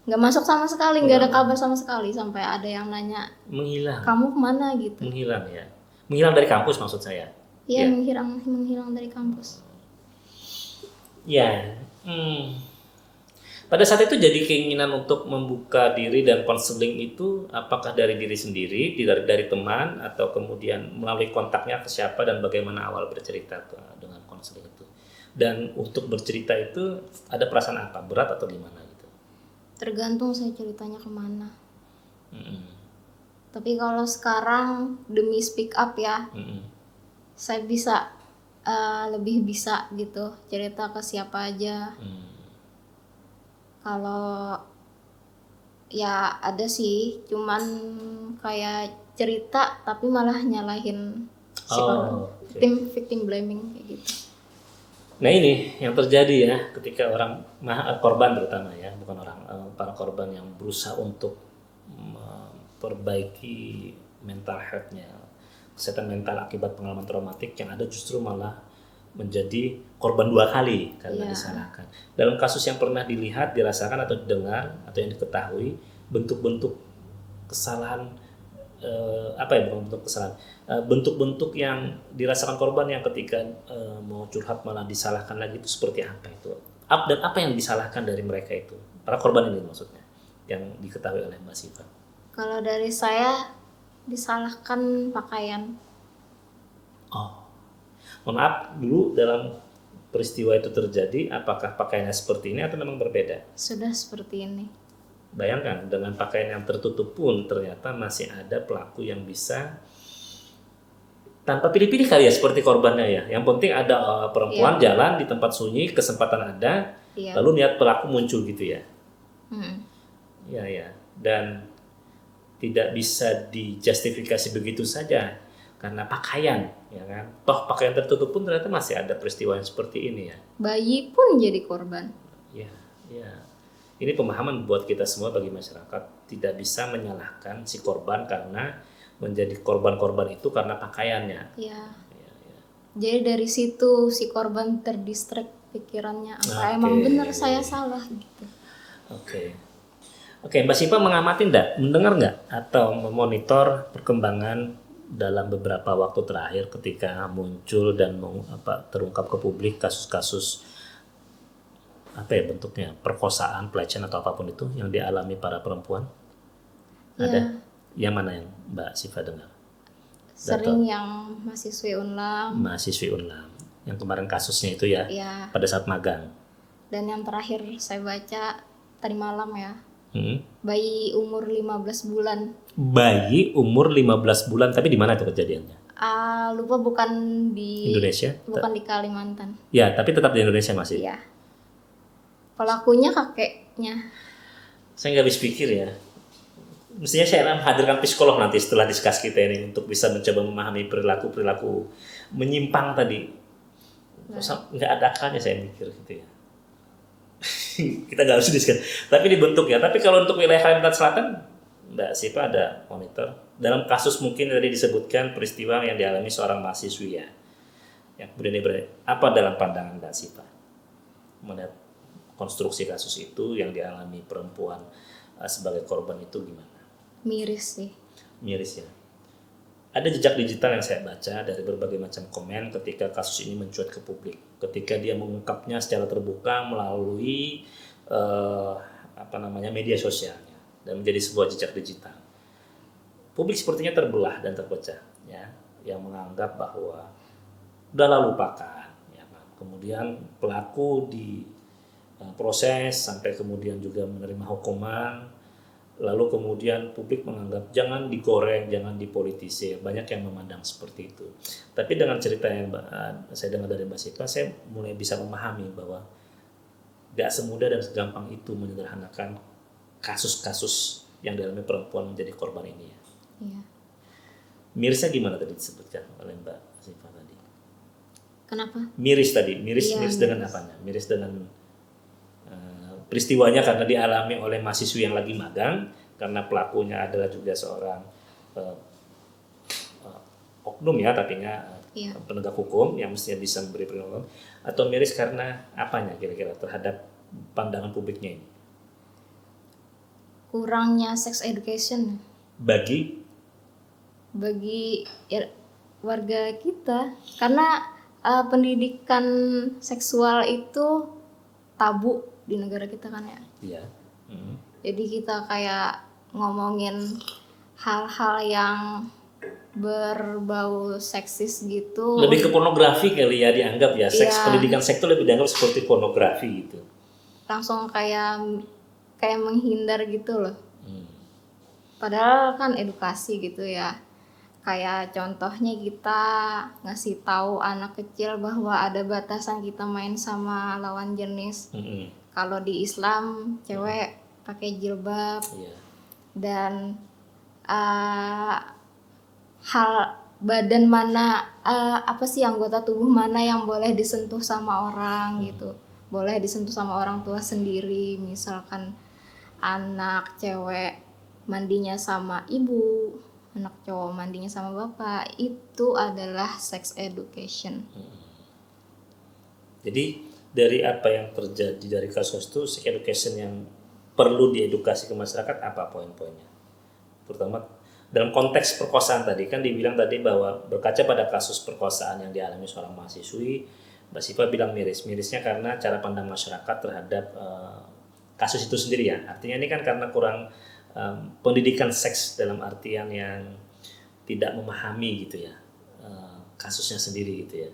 Nggak masuk sama sekali, nggak ada kabar sama sekali, sampai ada yang nanya, Menghilang. kamu kemana gitu. Menghilang ya. Menghilang dari kampus maksud saya. Iya, Ya. menghilang dari kampus. Ya. Pada saat itu jadi keinginan untuk membuka diri dan konseling itu apakah dari diri sendiri, dari teman, atau kemudian melalui kontaknya ke siapa dan bagaimana awal bercerita dengan konseling itu? Dan untuk bercerita itu ada perasaan apa? Berat atau gimana gitu? Tergantung saya ceritanya kemana. Tapi kalau sekarang demi speak up ya, saya bisa lebih bisa gitu cerita ke siapa aja. Kalau ya ada sih, cuman kayak cerita tapi malah nyalahin si korban. Victim blaming kayak gitu. Nah ini yang terjadi ya ketika korban terutama ya, bukan para korban yang berusaha untuk memperbaiki mental health-nya, kesehatan mental akibat pengalaman traumatik, yang ada justru malah menjadi korban 2 kali karena disalahkan. Dalam kasus yang pernah dilihat, dirasakan atau didengar atau yang diketahui, bentuk-bentuk kesalahan bentuk-bentuk yang dirasakan korban yang ketika mau curhat malah disalahkan lagi, itu seperti apa itu? Dan apa yang disalahkan dari mereka itu? Para korban ini maksudnya, yang diketahui oleh Mbak Siva. Kalau dari saya disalahkan pakaian. Mohon maaf, dulu dalam peristiwa itu terjadi, apakah pakaiannya seperti ini atau memang berbeda? Sudah seperti ini. Bayangkan, dengan pakaian yang tertutup pun ternyata masih ada pelaku yang bisa tanpa pilih-pilih kali ya, seperti korbannya ya. Yang penting ada perempuan jalan di tempat sunyi, kesempatan ada, lalu niat pelaku muncul gitu ya. Ya. Dan tidak bisa dijustifikasi begitu saja karena pakaian, ya kan. Toh pakaian tertutup pun ternyata masih ada peristiwa yang seperti ini ya. Bayi pun jadi korban. Ya. Ini pemahaman buat kita semua bagi masyarakat, tidak bisa menyalahkan si korban karena menjadi korban-korban itu karena pakaiannya. Iya. Jadi dari situ si korban terdistract pikirannya, apa emang Oke. bener saya salah gitu. Oke. Oke, Mbak Sipa mengamati enggak, mendengar nggak atau memonitor perkembangan dalam beberapa waktu terakhir ketika muncul dan terungkap ke publik kasus-kasus apa ya bentuknya perkosaan, pelecehan atau apapun itu yang dialami para perempuan? Ada? Ya, Yang mana yang Mbak Siva dengar? sering yang mahasiswi Unlam, Mahasiswi Unlam. Yang kemarin kasusnya itu ya ya. pada saat magang. Dan yang terakhir saya baca tadi malam ya, Hmm. bayi umur 15 bulan. Bayi umur 15 bulan, tapi di mana itu kejadiannya? Lupa bukan di Indonesia? bukan di Kalimantan. Ya, tapi tetap di Indonesia masih. Iya. Pelakunya kakeknya. Saya nggak habis pikir ya. Mestinya saya akan menghadirkan psikolog nanti setelah diskus kita ini untuk bisa mencoba memahami perilaku menyimpang tadi. Nggak ada akalnya saya mikir gitu ya. Kita nggak harus diskus. Tapi dibentuk ya. Tapi kalau untuk wilayah Kalimantan Selatan, Mbak Sipa ada monitor. Dalam kasus mungkin tadi disebutkan peristiwa yang dialami seorang mahasiswi ya. Yang kemudian apa dalam pandangan Mbak Sipa melihat konstruksi kasus itu yang dialami perempuan sebagai korban itu gimana? Miris sih. Miris ya. Ada jejak digital yang saya baca dari berbagai macam komen ketika kasus ini mencuat ke publik. Ketika dia mengungkapnya secara terbuka melalui media sosialnya dan menjadi sebuah jejak digital. Publik sepertinya terbelah dan terpecah ya, yang menganggap bahwa udahlah lupakan ya. Kemudian pelaku diproses sampai kemudian juga menerima hukuman. Lalu kemudian publik menganggap jangan digoreng, jangan dipolitisir. Banyak yang memandang seperti itu. Tapi dengan cerita yang saya dengar dari Mbak Sipa, saya mulai bisa memahami bahwa gak semudah dan segampang itu menyederhanakan kasus-kasus yang dialami perempuan menjadi korban ini ya. Iya. Mirisnya gimana tadi disebutkan oleh Mbak Sipa tadi? Kenapa? Miris tadi, miris Iya, dengan apanya? Miris dengan peristiwanya karena dialami oleh mahasiswi yang lagi magang, karena pelakunya adalah juga seorang oknum ya, Iya. penegak hukum yang mestinya bisa memberi perlindungan, atau miris karena apanya kira-kira terhadap pandangan publiknya ini? Kurangnya sex education Bagi ya, warga kita, karena pendidikan seksual itu tabu di negara kita kan ya. ya, Jadi kita kayak ngomongin hal-hal yang berbau seksis gitu. lebih ke pornografi kali ya dianggap ya, seks Iya. pendidikan seks itu lebih dianggap seperti pornografi gitu. Langsung kayak menghindar gitu loh. Padahal kan edukasi gitu ya. Kayak contohnya kita ngasih tahu anak kecil bahwa ada batasan kita main sama lawan jenis. Kalau di Islam cewek pakai jilbab. Iya. Dan hal badan mana, apa sih anggota tubuh mana yang boleh disentuh sama orang gitu. Boleh disentuh sama orang tua sendiri, misalkan anak cewek mandinya sama ibu, anak cowok mandinya sama bapak, itu adalah sex education. Jadi dari apa yang terjadi dari kasus itu, sex education yang perlu diedukasi ke masyarakat apa poin-poinnya? Terutama dalam konteks perkosaan tadi kan dibilang tadi bahwa berkaca pada kasus perkosaan yang dialami seorang mahasiswi, Mbak Sipa bilang mirisnya karena cara pandang masyarakat terhadap kasus itu sendiri ya. Artinya ini kan karena kurang pendidikan seks dalam artian yang tidak memahami gitu ya kasusnya sendiri gitu ya.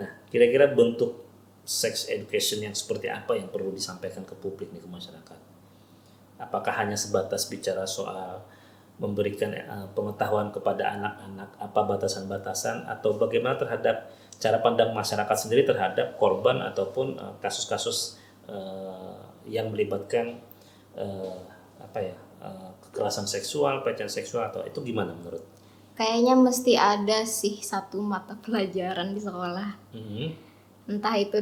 Nah, kira-kira bentuk sex education yang seperti apa yang perlu disampaikan ke publik nih, ke masyarakat? Apakah hanya sebatas bicara soal memberikan pengetahuan kepada anak-anak apa batasan-batasan, atau bagaimana terhadap cara pandang masyarakat sendiri terhadap korban ataupun kasus-kasus yang melibatkan kekerasan seksual, pelecehan seksual, atau itu gimana menurut? Kayaknya mesti ada sih satu mata pelajaran di sekolah. Entah itu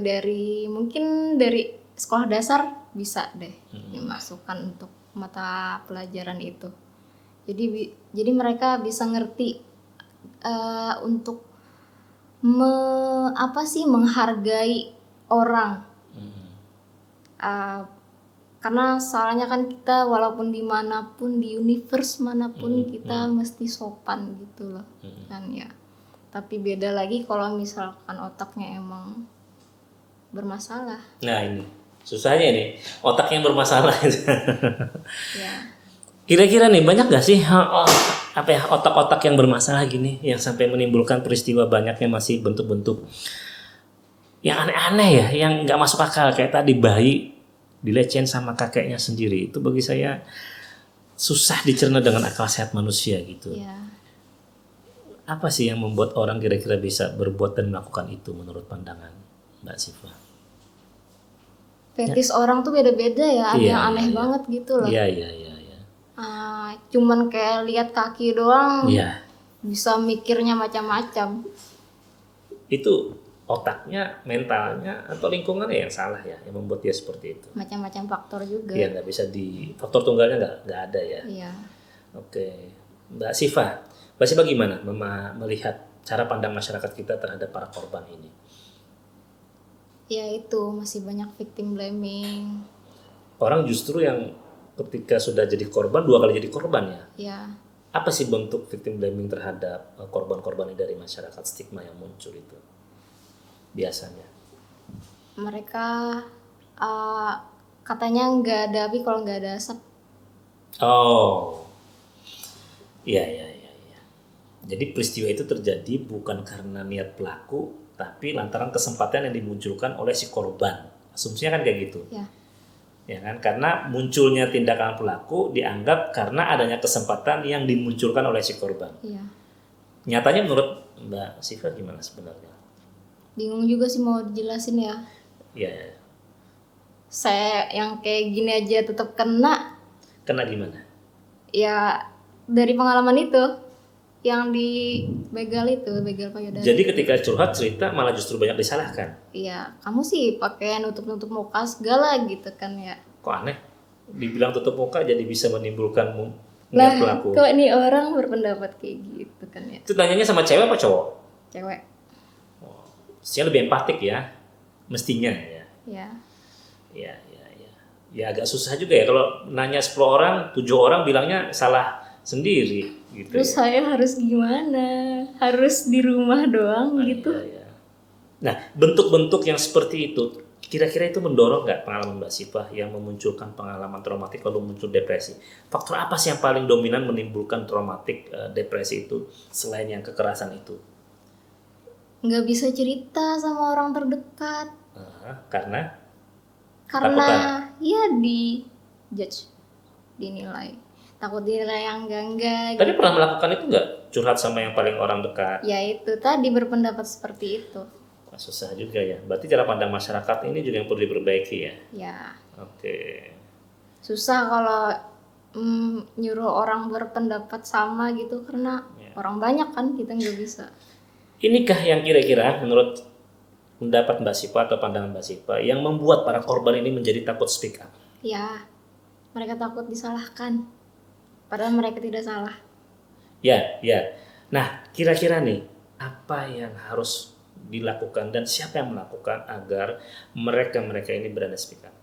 mungkin dari sekolah dasar bisa deh dimasukkan untuk mata pelajaran itu. Jadi mereka bisa ngerti untuk menghargai orang. Karena soalnya kan kita walaupun dimanapun, di universe manapun kita mesti sopan gitu loh kan ya. Tapi beda lagi kalau misalkan otaknya emang bermasalah. Nah ini susahnya nih, otak yang bermasalah. Ya. Kira-kira nih banyak gak sih otak-otak yang bermasalah gini yang sampai menimbulkan peristiwa banyaknya masih bentuk-bentuk yang aneh-aneh ya, yang nggak masuk akal kayak tadi bayi dilecehin sama kakeknya sendiri. Itu bagi saya susah dicerna dengan akal sehat manusia gitu. Ya. Apa sih yang membuat orang kira-kira bisa berbuat dan melakukan itu menurut pandangan Mbak Siva? Fetis orang tuh beda-beda ya, ada Iya, yang aneh iya. banget gitu loh. Iya. Cuman kayak lihat kaki doang Iya. bisa mikirnya macam-macam. Itu otaknya, mentalnya, atau lingkungannya yang salah ya, yang membuat dia seperti itu. Macam-macam faktor juga. Iya, nggak bisa faktor tunggalnya nggak ada ya. Iya. Oke, Mbak Siva gimana melihat cara pandang masyarakat kita terhadap para korban ini? Ya itu masih banyak victim blaming. Orang justru yang ketika sudah jadi korban 2 kali jadi korban ya. Ya. Apa sih bentuk victim blaming terhadap korban-korban ini dari masyarakat, stigma yang muncul itu biasanya? Mereka katanya nggak ada api kalau nggak ada asap. Oh, iya. Jadi peristiwa itu terjadi bukan karena niat pelaku, tapi lantaran kesempatan yang dimunculkan oleh si korban. Asumsinya kan kayak gitu. Ya. Ya kan? Karena munculnya tindakan pelaku dianggap karena adanya kesempatan yang dimunculkan oleh si korban. Iya. Nyatanya menurut Mbak Siva gimana sebenarnya? Bingung juga sih mau dijelasin ya. Ya, Saya yang kayak gini aja tetap kena. kena gimana? Ya dari pengalaman itu yang begal payudara. Jadi ketika curhat cerita malah justru banyak disalahkan. Iya, kamu sih pakai nutup-nutup muka segala gitu kan ya. Kok aneh? Dibilang tutup muka jadi bisa menimbulkan niat pelaku. Kok ini orang berpendapat kayak gitu kan ya. Itu tanyanya sama cewek apa cowok? Cewek. Mestinya lebih empatik ya. Mestinya ya. Ya. Ya agak susah juga ya kalau nanya 10 orang, 7 orang bilangnya salah sendiri gitu. Terus Ya. saya harus gimana? Harus di rumah doang gitu. Iya. Nah, bentuk-bentuk yang seperti itu kira-kira itu mendorong nggak pengalaman Mbak Siva yang memunculkan pengalaman traumatik lalu muncul depresi? Faktor apa sih yang paling dominan menimbulkan traumatik depresi itu selain yang kekerasan itu? Nggak bisa cerita sama orang terdekat Karena karena ya di judge, dinilai, takut dinilai yang enggak. Tadi pernah melakukan itu nggak? Curhat sama yang paling orang dekat? Ya itu tadi berpendapat seperti itu. Wah, susah juga ya. Berarti cara pandang masyarakat ini juga yang perlu diperbaiki ya? Ya Oke. susah kalau nyuruh orang berpendapat sama gitu karena orang banyak kan, kita nggak bisa. Inikah yang kira-kira menurut pendapat Mbak Siva atau pandangan Mbak Siva yang membuat para korban ini menjadi takut speak up? Ya, mereka takut disalahkan padahal mereka tidak salah. Ya. Nah, kira-kira nih, apa yang harus dilakukan dan siapa yang melakukan agar mereka ini berani speak up?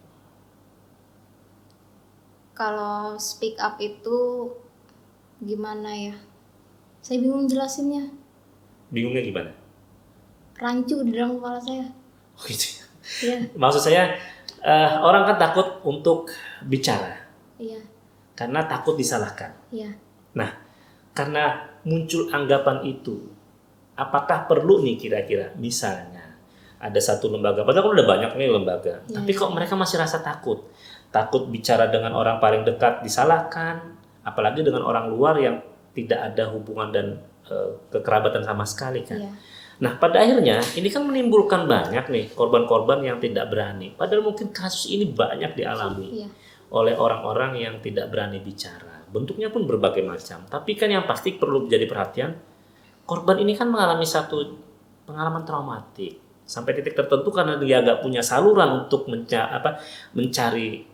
Kalau speak up itu gimana ya? Saya bingung jelasinnya. Bingungnya gimana? Rancu di dalam kepala saya. Oh gitu. Iya, Maksud saya, orang kan takut untuk bicara iya, karena takut disalahkan. iya. Nah, karena muncul anggapan itu, apakah perlu nih kira-kira misalnya ada satu lembaga, padahal kan udah banyak nih lembaga, tapi kok mereka masih rasa takut bicara dengan orang paling dekat disalahkan, apalagi dengan orang luar yang tidak ada hubungan dan kekerabatan sama sekali kan. Iya. Nah, pada akhirnya ini kan menimbulkan banyak nih korban-korban yang tidak berani. Padahal mungkin kasus ini banyak dialami Iya. oleh orang-orang yang tidak berani bicara. Bentuknya pun berbagai macam. Tapi kan yang pasti perlu jadi perhatian, korban ini kan mengalami satu pengalaman traumatik sampai titik tertentu karena dia agak punya saluran untuk mencari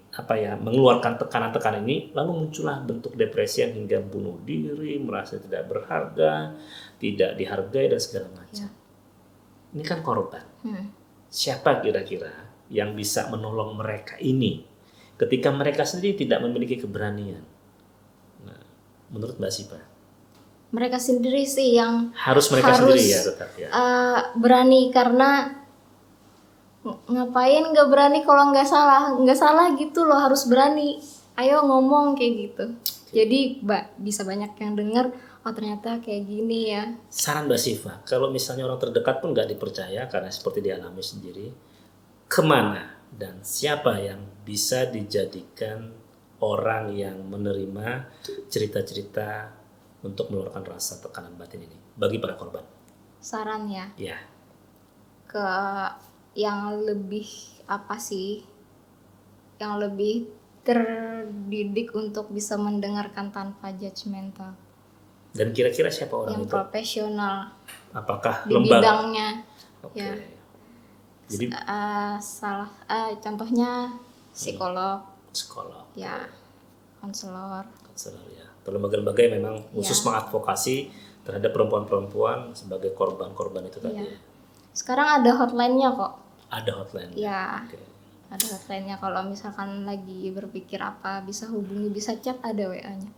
mengeluarkan tekanan-tekanan ini, lalu muncullah bentuk depresi yang hingga bunuh diri, merasa tidak berharga, tidak dihargai dan segala macam. Ya. ini kan korban. Hmm. Siapa kira-kira yang bisa menolong mereka ini ketika mereka sendiri tidak memiliki keberanian? Nah, menurut Mbak Sipa? Mereka sendiri sih yang Harus mereka sendiri ya tetap ya. berani, karena ngapain nggak berani kalau nggak salah gitu loh, harus berani. Ayo ngomong kayak gitu. Jadi bisa banyak yang dengar, oh ternyata kayak gini ya. Saran Mbak Siva, kalau misalnya orang terdekat pun nggak dipercaya karena seperti dialami sendiri, kemana dan siapa yang bisa dijadikan orang yang menerima cerita-cerita untuk mengeluarkan rasa tekanan batin ini bagi para korban? Saran ya, Ya, ke yang lebih apa sih, yang lebih terdidik untuk bisa mendengarkan tanpa judgmental, dan kira-kira siapa orang yang itu? profesional Apakah di lembaga? bidangnya. Oke. Ya. Jadi Contohnya psikolog, psikolog, ya, konselor. konselor ya, atau lembaga-lembaga yang memang khusus mengadvokasi terhadap perempuan-perempuan sebagai korban-korban itu tadi. Iya. Sekarang ada hotline-nya kok. Ada hotline. Ya, Oke. ada hotline-nya. Kalau misalkan lagi berpikir apa, bisa hubungi, bisa chat, ada WA-nya.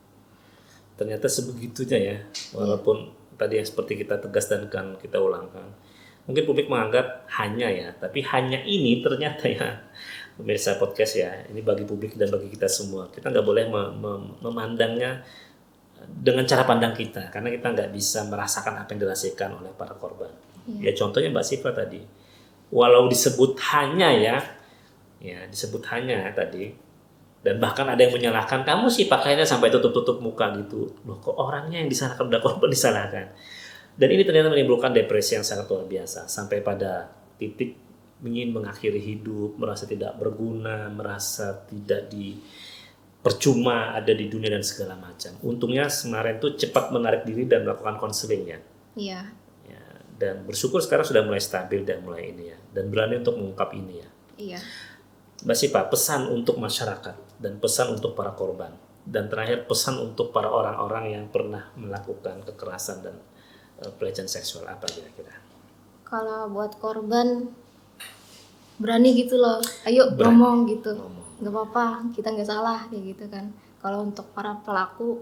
Ternyata sebegitunya ya, walaupun tadi yang seperti kita tegas dan kan kita ulangkan. Mungkin publik menganggap hanya ya, tapi hanya ini ternyata ya, pemirsa podcast ya, ini bagi publik dan bagi kita semua. Kita nggak boleh memandangnya dengan cara pandang kita, karena kita nggak bisa merasakan apa yang dirasakan oleh para korban. Ya contohnya Mbak Siva tadi, walau disebut hanya ya disebut hanya tadi, dan bahkan ada yang menyalahkan, kamu sih pakainya sampai tutup-tutup muka gitu. Loh kok orangnya yang disalahkan, udah korban disalahkan. Dan ini ternyata menimbulkan depresi yang sangat luar biasa. Sampai pada titik ingin mengakhiri hidup, merasa tidak berguna, merasa tidak percuma ada di dunia dan segala macam. Untungnya kemarin tuh cepat menarik diri dan melakukan konseling ya. Iya. Ya, dan bersyukur sekarang sudah mulai stabil dan mulai ini ya. Dan berani untuk mengungkap ini ya. Iya. Mbak Sipa, pesan untuk masyarakat dan pesan untuk para korban, dan terakhir pesan untuk para orang-orang yang pernah melakukan kekerasan dan pelecehan seksual, apa kira-kira? Kalau buat korban, berani gitu loh, ayo Berani. ngomong gitu, Ngomong. nggak apa-apa, kita nggak salah kayak gitu kan. Kalau untuk para pelaku,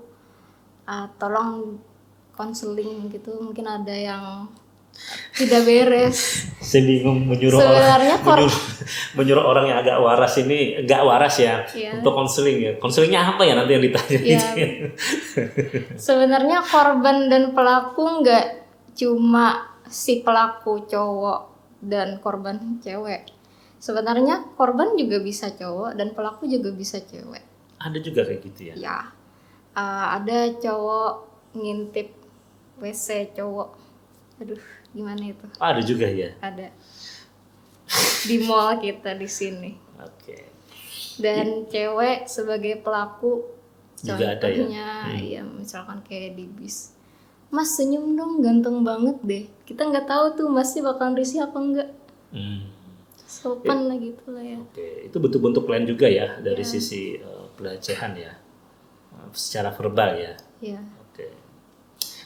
tolong konseling gitu, mungkin ada yang tidak beres. Saya bingung menyuruh Sebenarnya menyuruh orang yang agak waras ini, nggak waras ya, Iya. untuk konseling ya. Konselingnya apa ya nanti yang ditanya? Iya. Sebenarnya korban dan pelaku nggak cuma si pelaku cowok dan korban cewek. Sebenarnya korban juga bisa cowok dan pelaku juga bisa cewek. Ada juga kayak gitu ya? Ya, ada cowok ngintip WC cowok. Aduh, gimana itu? Ada juga ya? Ada di mall kita di sini. Oke. Dan cewek sebagai pelaku, Juga ada ya? contohnya ya misalkan kayak di bis, Mas senyum dong, ganteng banget deh. Kita nggak tahu tuh Masnya bakalan risih apa enggak. Sopan lah gitu lah ya. Oke, itu bentuk bentuk lain juga ya dari sisi pelecehan ya, secara verbal ya. Iya. Oke.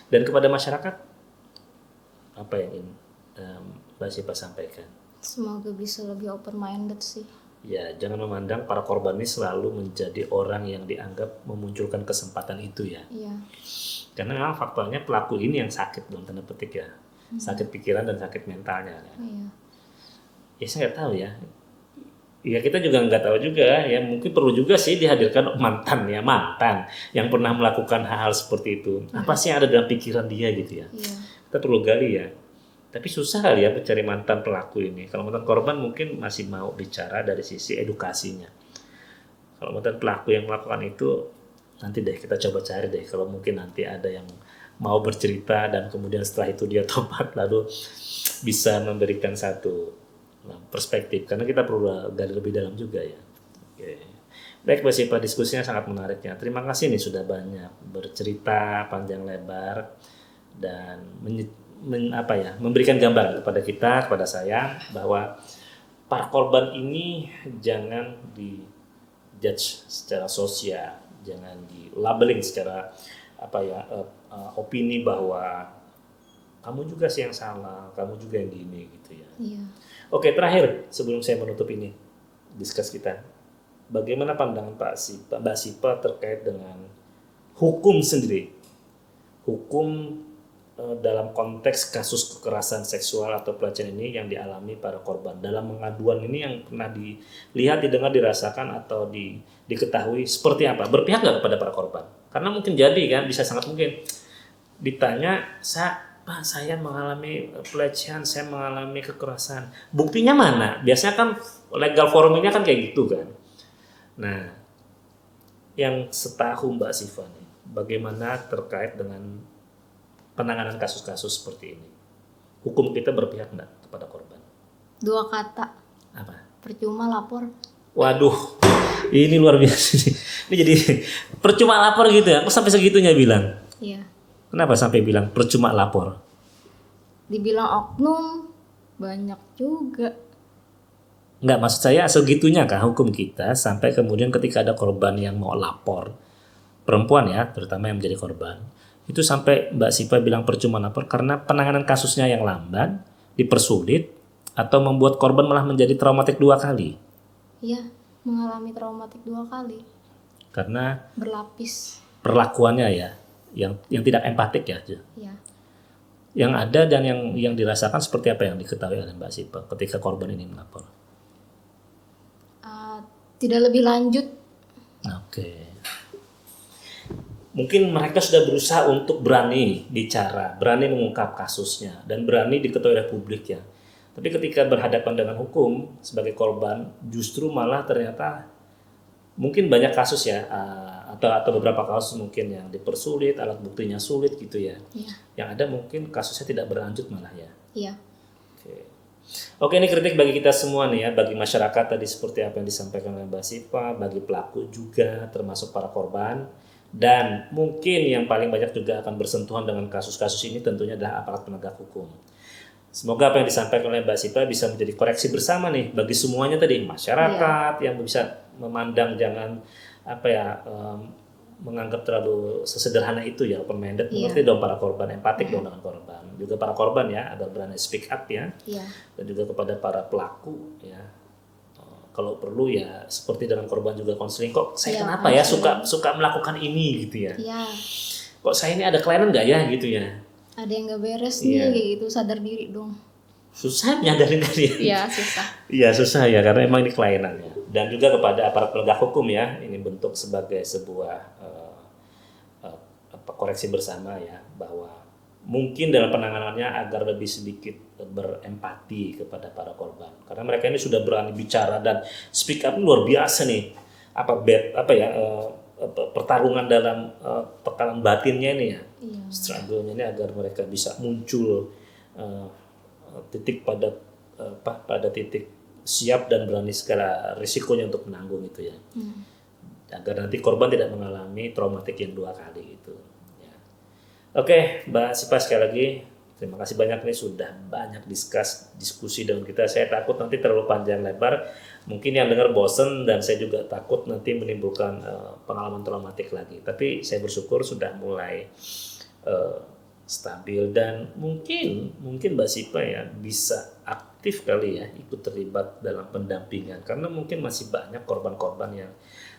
Dan kepada masyarakat, apa yang ingin Mbak Sipa sampaikan? Semoga bisa lebih open minded sih. Ya, jangan memandang para korban ini selalu menjadi orang yang dianggap memunculkan kesempatan itu ya. Iya. Karena memang faktornya pelaku ini yang sakit dalam tanda petik ya, sakit pikiran dan sakit mentalnya. Iya. Ya saya nggak tahu ya. Ya kita juga nggak tahu juga ya, mungkin perlu juga sih dihadirkan mantan yang pernah melakukan hal-hal seperti itu. Apa sih yang ada dalam pikiran dia gitu ya? Iya. Kita perlu gali ya. Tapi susah kali ya mencari mantan pelaku ini. Kalau mantan korban mungkin masih mau bicara dari sisi edukasinya. Kalau mantan pelaku yang melakukan itu, nanti deh kita coba cari deh. Kalau mungkin nanti ada yang mau bercerita dan kemudian setelah itu dia tobat lalu bisa memberikan satu perspektif. Karena kita perlu gali lebih dalam juga ya. Oke. Baik Mbak Sipa, diskusinya sangat menarik ya. Terima kasih nih sudah banyak bercerita panjang lebar dan memberikan gambar kepada kita, kepada saya, bahwa para korban ini jangan dijudge secara sosial, jangan di labeling secara opini bahwa kamu juga sih yang salah, kamu juga yang gini gitu ya. Iya. Oke, terakhir sebelum saya menutup ini diskus kita, bagaimana pandangan Mbak Sipa terkait dengan hukum sendiri, hukum dalam konteks kasus kekerasan seksual atau pelecehan ini yang dialami para korban dalam pengaduan ini yang pernah dilihat, didengar, dirasakan atau diketahui seperti apa, berpihak nggak kepada para korban? Karena mungkin jadi kan, bisa sangat mungkin ditanya, Pak, saya mengalami pelecehan, saya mengalami kekerasan, buktinya mana? Biasanya kan legal forumnya kan kayak gitu kan. Nah, yang setahu Mbak Siva nih, bagaimana terkait dengan penanganan kasus-kasus seperti ini? Hukum kita berpihak nggak kepada korban? 2 kata. Apa? Percuma lapor. Waduh, ini luar biasa nih. Ini jadi percuma lapor gitu ya? Aku sampai segitunya bilang. Iya. Kenapa sampai bilang percuma lapor? Dibilang oknum banyak juga. Nggak, maksud saya segitunya kah hukum kita sampai kemudian ketika ada korban yang mau lapor, perempuan ya, terutama yang menjadi korban, itu sampai Mbak Sipa bilang percuma lapor karena penanganan kasusnya yang lamban, dipersulit, atau membuat korban malah menjadi traumatik 2 kali. Iya, mengalami traumatik 2 kali. Karena Berlapis. perlakuannya ya, yang tidak empatik ya. Iya. Yang ada dan yang dirasakan seperti apa yang diketahui oleh Mbak Sipa ketika korban ini melapor? Tidak lebih lanjut. Oke. Mungkin mereka sudah berusaha untuk berani bicara, berani mengungkap kasusnya, dan berani diketahui oleh publik ya. Tapi ketika berhadapan dengan hukum sebagai korban, justru malah ternyata mungkin banyak kasus ya, atau beberapa kasus mungkin yang dipersulit, alat buktinya sulit gitu ya. Iya. Yang ada mungkin kasusnya tidak berlanjut malah ya. Iya. Oke, ini kritik bagi kita semua nih ya, bagi masyarakat tadi seperti apa yang disampaikan oleh Mbak Sipa, bagi pelaku juga termasuk para korban. Dan mungkin yang paling banyak juga akan bersentuhan dengan kasus-kasus ini tentunya adalah aparat penegak hukum. Semoga apa yang disampaikan oleh Mbak Sipa bisa menjadi koreksi bersama nih bagi semuanya tadi, masyarakat yang bisa memandang, jangan menganggap terlalu sesederhana itu ya, open-minded. Mengerti dong para korban, empatik dong dengan korban. Juga para korban ya, agar berani speak up ya. Dan juga kepada para pelaku ya. Kalau perlu ya seperti dengan korban juga konseling, kok saya kenapa ya suka melakukan ini gitu ya. Iya. Kok saya ini ada kelainan nggak ya gitu ya. Ada yang nggak beres nih kayak gitu, sadar diri dong. Susah nyadarin kan ya. Iya, susah. Iya susah ya, karena emang ini kelainannya. Dan juga kepada aparat penegak hukum ya, ini bentuk sebagai sebuah koreksi bersama ya, bahwa mungkin dalam penanganannya agar lebih sedikit berempati kepada para korban, karena mereka ini sudah berani bicara dan speak up luar biasa nih. Pertarungan dalam tekanan batinnya ini ya, struggle-nya ini agar mereka bisa muncul titik pada titik siap dan berani segala risikonya untuk menanggung itu ya, agar nanti korban tidak mengalami traumatik yang 2 kali gitu. Oke, Mbak Sipa sekali lagi terima kasih banyak nih sudah banyak diskusi dengan kita. Saya takut nanti terlalu panjang lebar, mungkin yang dengar bosen dan saya juga takut nanti menimbulkan pengalaman traumatik lagi. Tapi saya bersyukur sudah mulai stabil dan mungkin Mbak Sipa ya bisa aktif kali ya ikut terlibat dalam pendampingan, karena mungkin masih banyak korban-korban yang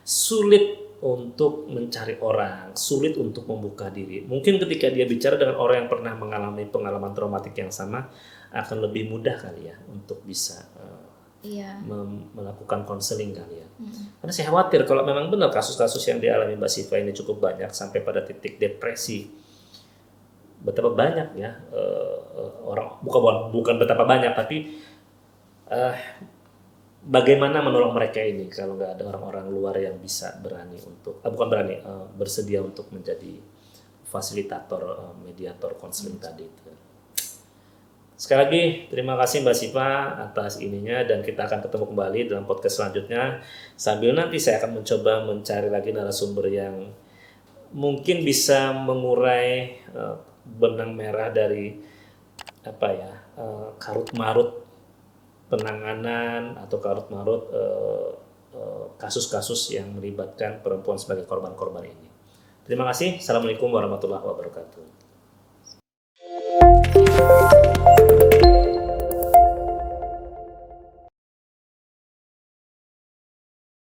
sulit untuk mencari orang, sulit untuk membuka diri. Mungkin ketika dia bicara dengan orang yang pernah mengalami pengalaman traumatik yang sama, akan lebih mudah kali ya untuk bisa melakukan konseling kali ya. Karena saya khawatir kalau memang benar kasus-kasus yang dialami Mbak Siva ini cukup banyak sampai pada titik depresi. Betapa banyak ya orang, bukan betapa banyak, tapi bagaimana menolong mereka ini kalau nggak ada orang-orang luar yang bisa berani untuk bersedia untuk menjadi fasilitator, mediator, konseling tadi itu. Sekali lagi terima kasih Mbak Siva atas ininya, dan kita akan ketemu kembali dalam podcast selanjutnya, sambil nanti saya akan mencoba mencari lagi narasumber yang mungkin bisa mengurai benang merah dari karut marut penanganan atau karut marut kasus-kasus yang melibatkan perempuan sebagai korban-korban ini. Terima kasih. Assalamualaikum warahmatullahi wabarakatuh. Bye.